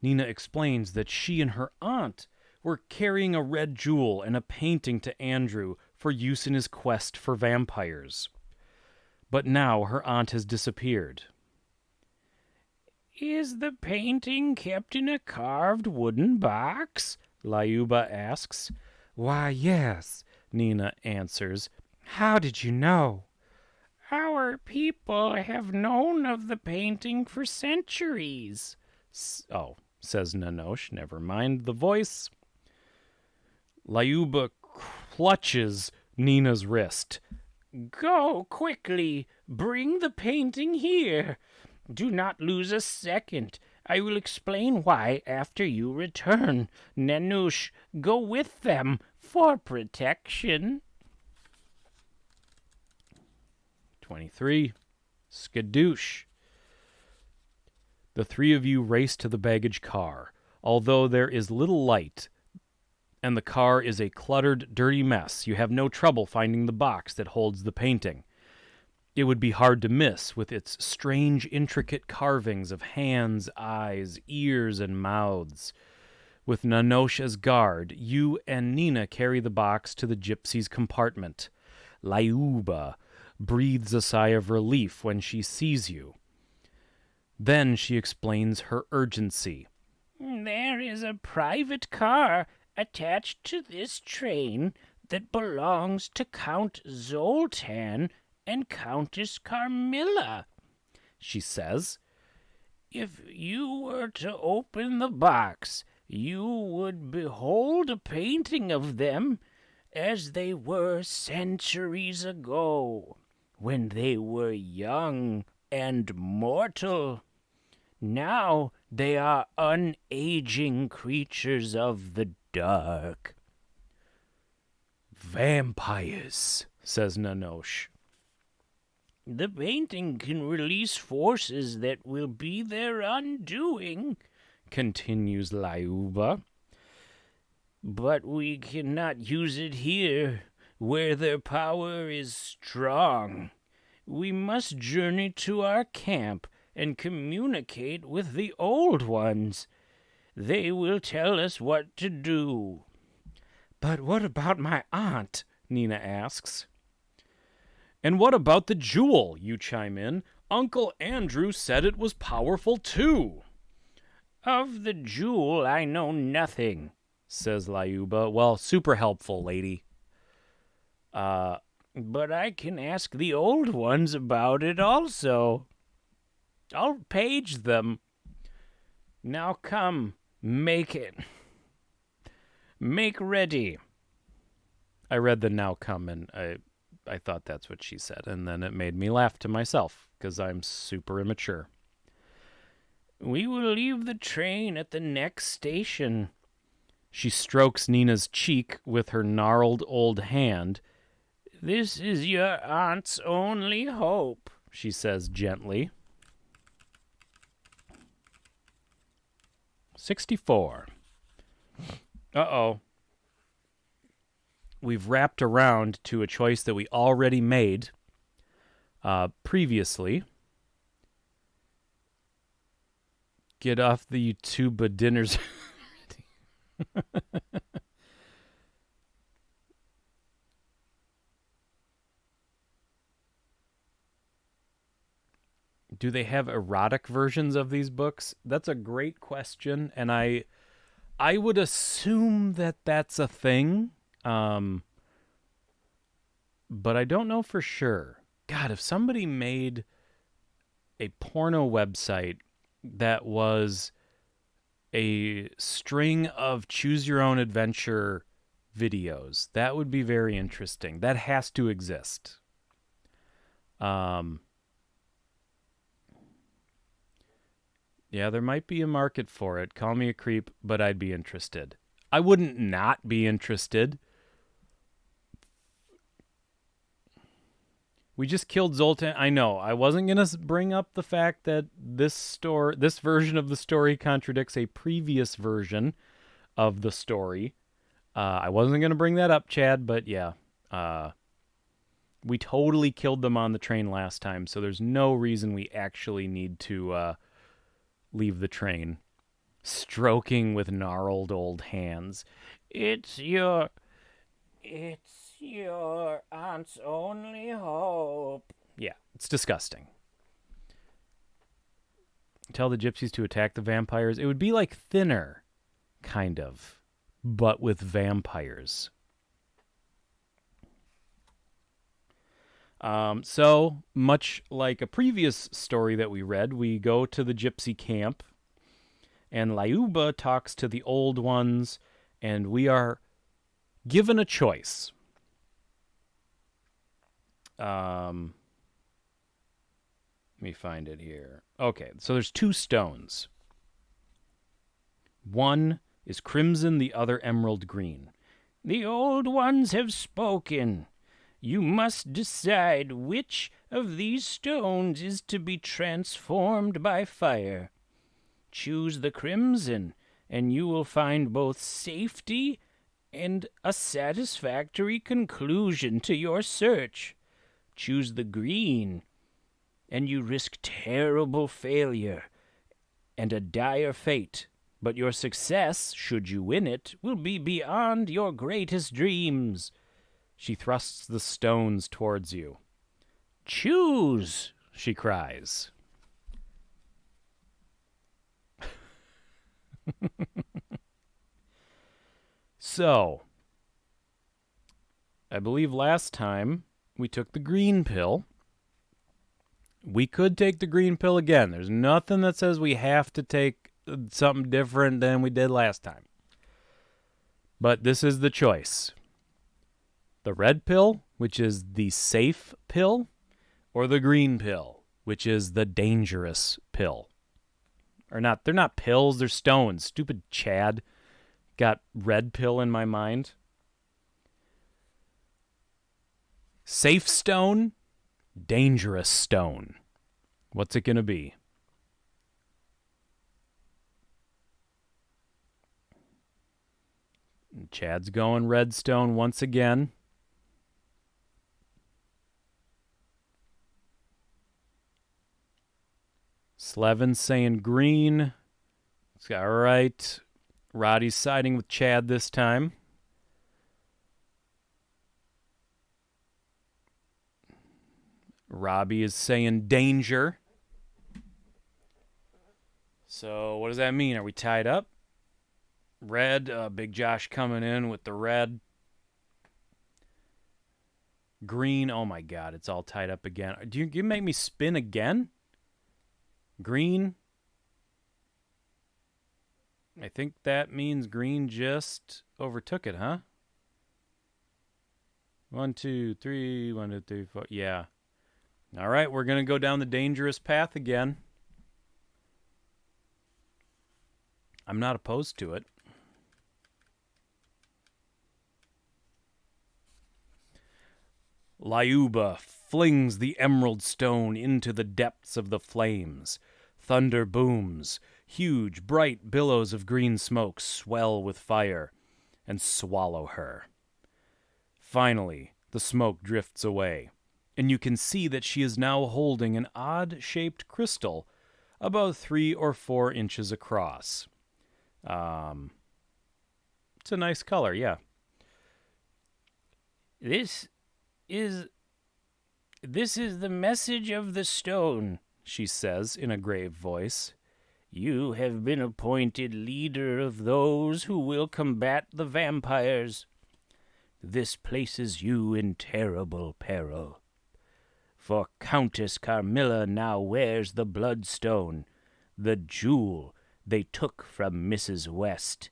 Nina explains that she and her aunt were carrying a red jewel and a painting to Andrew for use in his quest for vampires. But now her aunt has disappeared. Is the painting kept in a carved wooden box? Lyuba asks. Why, yes, Nina answers. How did you know? Our people have known of the painting for centuries. Oh, says Nanosh. Never mind the voice. Lyuba clutches Nina's wrist. Go quickly. Bring the painting here. Do not lose a second. I will explain why after you return. Nanosh, go with them for protection. 23. Skadoosh. The three of you race to the baggage car. Although there is little light and the car is a cluttered, dirty mess, you have no trouble finding the box that holds the painting. It would be hard to miss with its strange, intricate carvings of hands, eyes, ears, and mouths. With Nanosh as guard, you and Nina carry the box to the gypsy's compartment. Lyuba breathes a sigh of relief when she sees you. Then she explains her urgency. There is a private car attached to this train that belongs to Count Zoltan and Countess Carmilla, She says, If you were to open the box, you would behold a painting of them as they were centuries ago, when they were young and mortal. Now they are unaging creatures of the dark. Vampires, says Nanosh. The painting can release forces that will be their undoing, continues Lyuba. but we cannot use it here, where their power is strong. We must journey to our camp and communicate with the Old Ones. They will tell us what to do. But what about my aunt? Nina asks. And what about the jewel? You chime in. Uncle Andrew said it was powerful too. Of the jewel I know nothing, says Lyuba. Well, super helpful, lady. but I can ask the Old Ones about it also. I'll page them. Now come, make it. Make ready. I read the now come and I thought that's what she said, and then it made me laugh to myself because I'm super immature. We will leave the train at the next station. She strokes Nina's cheek with her gnarled old hand. This is your aunt's only hope, she says gently. 64. Uh-oh. We've wrapped around to a choice that we already made previously. Get off the YouTube dinners. Do they have erotic versions of these books? That's a great question, and I would assume that that's a thing, but I don't know for sure. God, if somebody made a porno website that was a string of choose-your-own-adventure videos, that would be very interesting. That has to exist. Yeah, there might be a market for it. Call me a creep, but I'd be interested. I wouldn't not be interested. We just killed Zoltan. I know. I wasn't going to bring up the fact that this version of the story contradicts a previous version of the story. I wasn't going to bring that up, Chad, but yeah. We totally killed them on the train last time, so there's no reason we actually need to leave the train. Stroking with gnarled old hands. It's your aunt's only hope. Yeah, it's disgusting. Tell the gypsies to attack the vampires. It would be like Thinner, kind of, but with vampires. So, much like a previous story that we read, we go to the gypsy camp, and Lyuba talks to the old ones, and we are given a choice. Let me find it here. Okay, so there's two stones. One is crimson, the other emerald green. The Old Ones have spoken. You must decide which of these stones is to be transformed by fire. Choose the crimson, and you will find both safety and a satisfactory conclusion to your search. Choose the green, and you risk terrible failure and a dire fate. But your success, should you win it, will be beyond your greatest dreams. She thrusts the stones towards you. Choose, she cries. So, I believe last time we took the green pill. We could take the green pill again. There's nothing that says we have to take something different than we did last time. But this is the choice. The red pill, which is the safe pill, or the green pill, which is the dangerous pill. Or not, they're not pills, they're stones. Stupid Chad got red pill in my mind. Safe stone, dangerous stone. What's it going to be? Chad's going red stone once again. Slevin's saying green. All right. Roddy's siding with Chad this time. Robbie is saying danger. So what does that mean? Are we tied up? Red, Big Josh coming in with the red. Green, oh my God, it's all tied up again. Do you make me spin again? Green. I think that means green just overtook it, huh? 1, 2, 3, 1, 2, 3, 4. Yeah. All right, we're going to go down the dangerous path again. I'm not opposed to it. Lyuba flings the emerald stone into the depths of the flames. Thunder booms. Huge, bright billows of green smoke swell with fire and swallow her. Finally, the smoke drifts away, and you can see that she is now holding an odd-shaped crystal about 3 or 4 inches across. It's a nice color, yeah. This is the message of the stone, she says in a grave voice. You have been appointed leader of those who will combat the vampires. This places you in terrible peril. For Countess Carmilla now wears the bloodstone, the jewel they took from Mrs. West.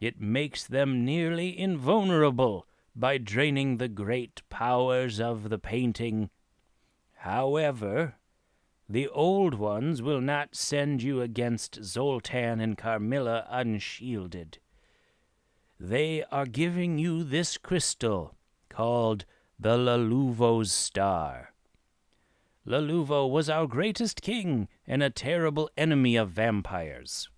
It makes them nearly invulnerable by draining the great powers of the painting. However, the old ones will not send you against Zoltan and Carmilla unshielded. They are giving you this crystal, called the Laluvo's Star. Laluvo was our greatest king and a terrible enemy of vampires.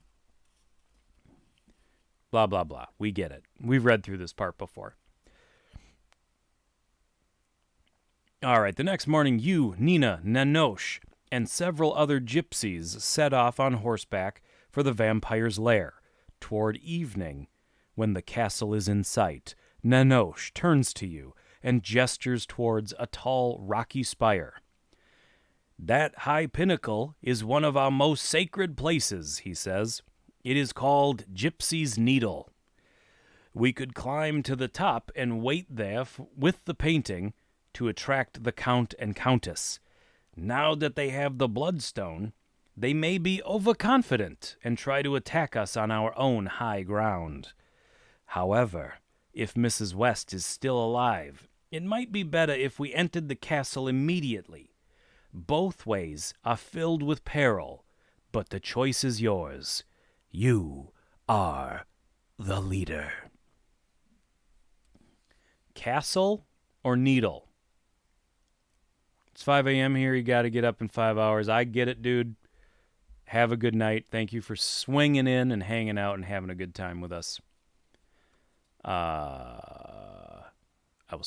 Blah, blah, blah. We get it. We've read through this part before. All right, the next morning, you, Nina, Nanosh, and several other gypsies set off on horseback for the vampire's lair. Toward evening, when the castle is in sight, Nanosh turns to you and gestures towards a tall, rocky spire. That high pinnacle is one of our most sacred places, he says. It is called Gypsy's Needle. We could climb to the top and wait there with the painting to attract the Count and Countess. Now that they have the Bloodstone, they may be overconfident and try to attack us on our own high ground. However, if Mrs. West is still alive, it might be better if we entered the castle immediately. Both ways are filled with peril, but the choice is yours. You are the leader. Castle or needle. It's 5 a.m. here. You got to get up in 5 hours. I get it, dude. Have a good night. Thank you for swinging in and hanging out and having a good time with us.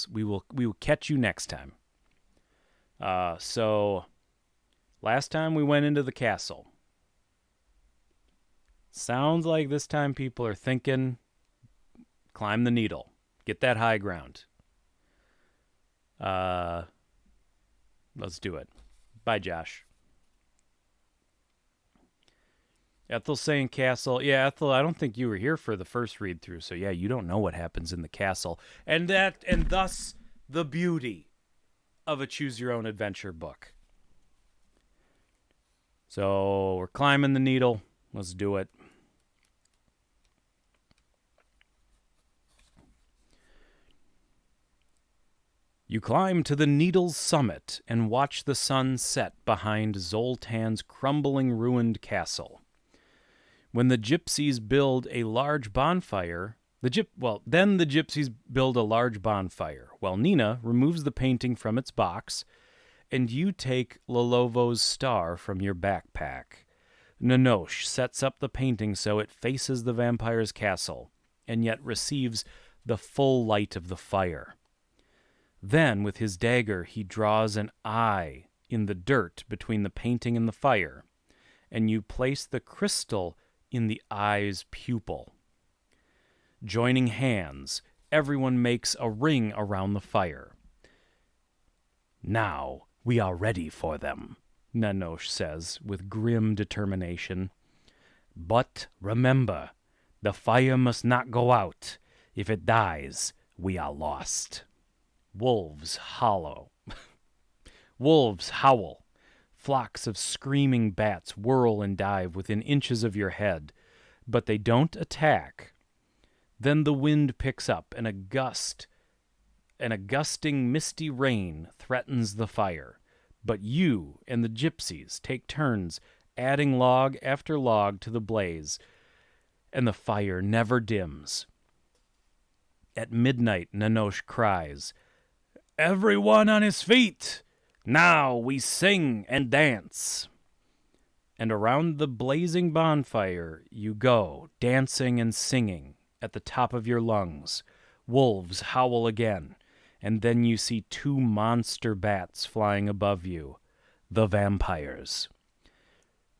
We will catch you next time. So last time we went into the castle. Sounds like this time people are thinking, climb the needle, get that high ground. Let's do it. Bye, Josh. Ethel's saying castle. Yeah, Ethel, I don't think you were here for the first read through, so yeah, you don't know what happens in the castle. And thus the beauty of a choose your own adventure book. So we're climbing the needle. Let's do it. You climb to the needle's summit and watch the sun set behind Zoltan's crumbling ruined castle. When the gypsies build a large bonfire, the gypsies build a large bonfire, while Nina removes the painting from its box, and you take Lolovo's star from your backpack. Nanosh sets up the painting so it faces the vampire's castle, and yet receives the full light of the fire. Then, with his dagger, he draws an eye in the dirt between the painting and the fire, and you place the crystal in the eye's pupil. Joining hands, everyone makes a ring around the fire. Now we are ready for them, Nanosh says with grim determination. But remember, the fire must not go out. If it dies, we are lost. Wolves howl. Flocks of screaming bats whirl and dive within inches of your head, but they don't attack. Then the wind picks up, and a gusting misty rain threatens the fire. But you and the gypsies take turns adding log after log to the blaze, and the fire never dims. At midnight, Nanosh cries, "Everyone on his feet! Now we sing and dance." And around the blazing bonfire you go, dancing and singing at the top of your lungs. Wolves howl again, and then you see two monster bats flying above you, the vampires.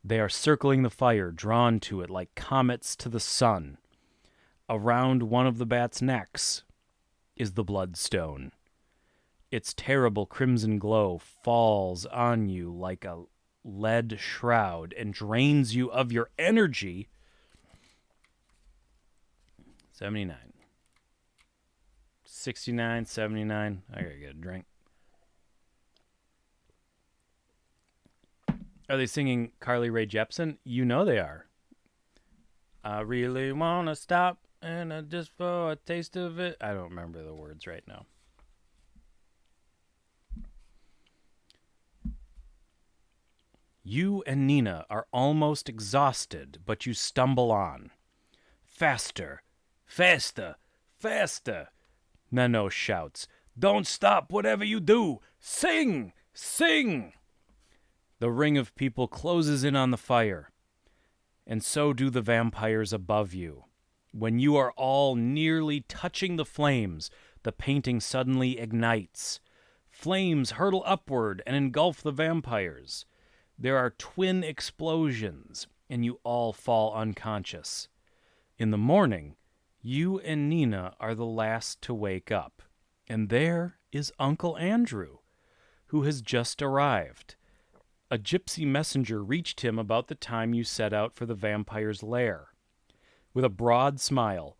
They are circling the fire, drawn to it like comets to the sun. Around one of the bats' necks is the bloodstone. Its terrible crimson glow falls on you like a lead shroud and drains you of your energy. 79. 69, 79. I gotta get a drink. Are they singing Carly Rae Jepsen? You know they are. I really wanna stop and just for a taste of it. I don't remember the words right now. You and Nina are almost exhausted, but you stumble on. Faster, faster, faster, Nanosh shouts. Don't stop whatever you do. Sing, sing. The ring of people closes in on the fire, and so do the vampires above you. When you are all nearly touching the flames, the painting suddenly ignites. Flames hurtle upward and engulf the vampires. There are twin explosions, and you all fall unconscious. In the morning, you and Nina are the last to wake up, and there is Uncle Andrew, who has just arrived. A gypsy messenger reached him about the time you set out for the vampire's lair. With a broad smile,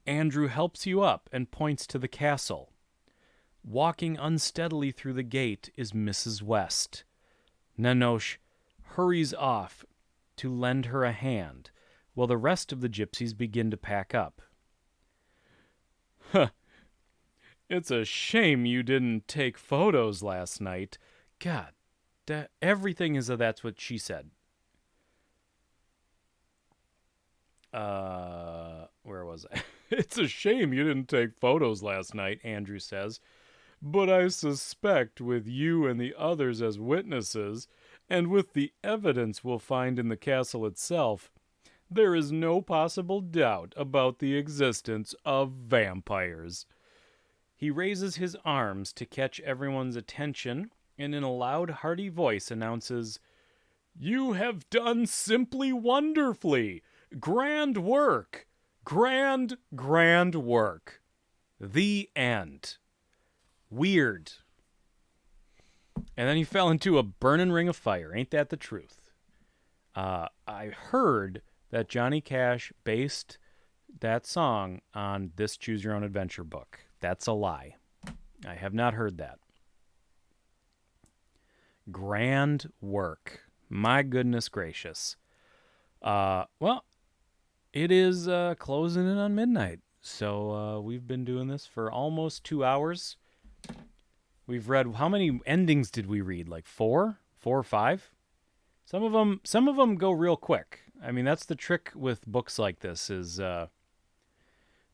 Andrew helps you up and points to the castle. Walking unsteadily through the gate is Mrs. West. Nanosh hurries off to lend her a hand, while the rest of the gypsies begin to pack up. Huh. It's a shame you didn't take photos last night. God, everything is that's what she said. Where was I? It's a shame you didn't take photos last night, Andrew says. But I suspect with you and the others as witnesses, and with the evidence we'll find in the castle itself, there is no possible doubt about the existence of vampires. He raises his arms to catch everyone's attention, and in a loud, hearty voice announces, "You have done simply wonderfully! Grand work! Grand, grand work!" The end. Weird. And then he fell into a burning ring of fire. Ain't that the truth? I heard that Johnny Cash based that song on this Choose Your Own Adventure book. That's a lie. I have not heard that. Grand work. My goodness gracious. Well, it is closing in on midnight. So we've been doing this for almost 2 hours. We've read, how many endings did we read? Like 4 or 5? Some of them go real quick. I mean, that's the trick with books like this is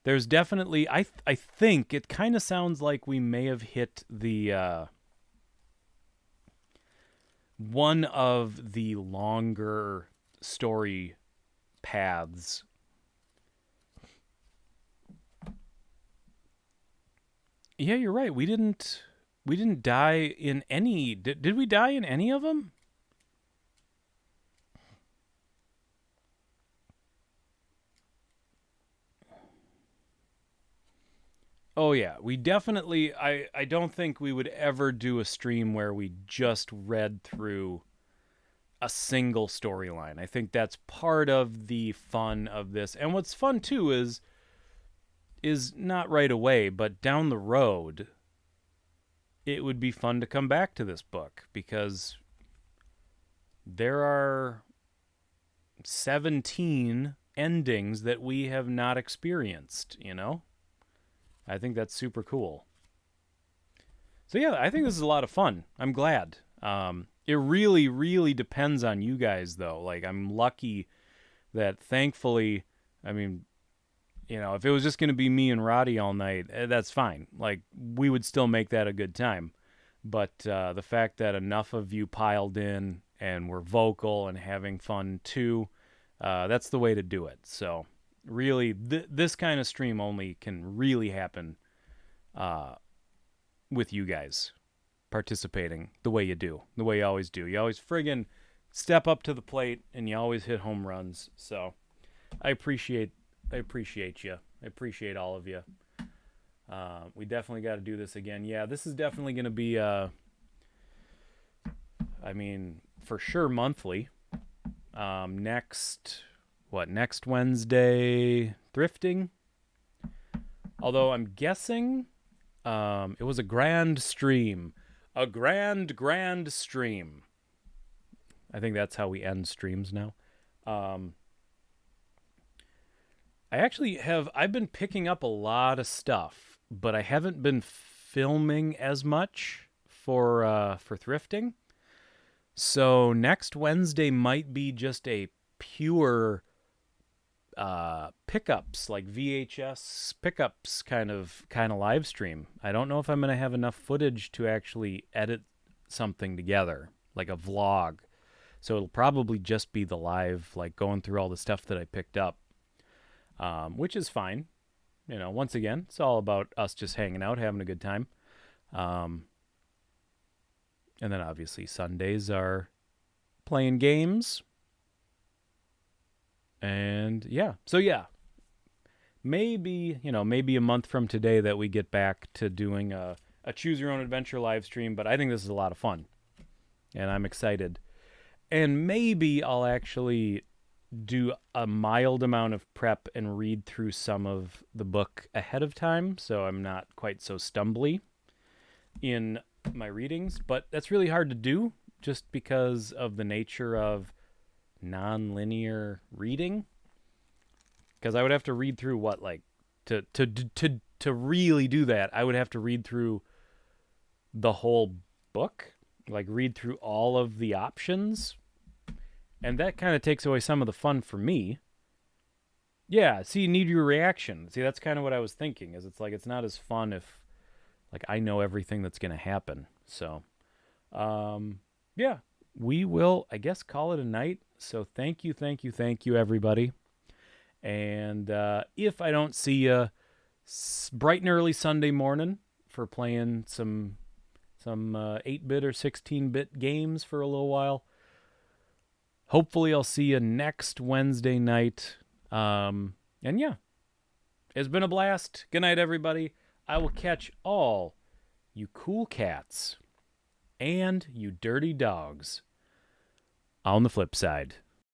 there's definitely, I think it kind of sounds like we may have hit the one of the longer story paths. Yeah, you're right. We didn't die in any. Did we die in any of them? Oh yeah, we definitely. I don't think we would ever do a stream where we just read through a single storyline. I think that's part of the fun of this. And what's fun too is not right away, but down the road, it would be fun to come back to this book because there are 17 endings that we have not experienced, you know? I think that's super cool. So yeah, I think this is a lot of fun. I'm glad. It really, really depends on you guys, though. Like, I'm lucky that, thankfully, I mean, you know, if it was just going to be me and Roddy all night, that's fine. Like, we would still make that a good time. But the fact that enough of you piled in and were vocal and having fun, too, that's the way to do it. So, really, this kind of stream only can really happen with you guys participating the way you do, the way you always do. You always friggin' step up to the plate, and you always hit home runs. So I appreciate you. I appreciate all of you. We definitely got to do this again. Yeah, this is definitely going to be, I mean, for sure monthly. Next Wednesday, thrifting. Although I'm guessing it was a grand stream. A grand stream. I think that's how we end streams now. I've been picking up a lot of stuff, but I haven't been filming as much for thrifting. So next Wednesday might be just a pure pickups, like VHS pickups kind of live stream. I don't know if I'm going to have enough footage to actually edit something together, like a vlog. So it'll probably just be the live, like going through all the stuff that I picked up, which is fine. You know, once again, it's all about us just hanging out, having a good time. And then obviously Sundays are playing games. And yeah, so yeah, maybe a month from today that we get back to doing a Choose Your Own Adventure live stream, but I think this is a lot of fun, and I'm excited. And maybe I'll actually do a mild amount of prep and read through some of the book ahead of time, so I'm not quite so stumbly in my readings, but that's really hard to do just because of the nature of non-linear reading, because I would have to read through to really do that. I would have to read through the whole book, like read through all of the options, and that kind of takes away some of the fun for me. Yeah, see, you need your reaction. See, that's kind of what I was thinking, is it's like it's not as fun if Like, I know everything that's going to happen. So, yeah, we will, I guess, call it a night. So thank you, everybody. And if I don't see you bright and early Sunday morning for playing some 8-bit or 16-bit games for a little while, hopefully I'll see you next Wednesday night. And yeah, it's been a blast. Good night, everybody. I will catch all you cool cats and you dirty dogs on the flip side.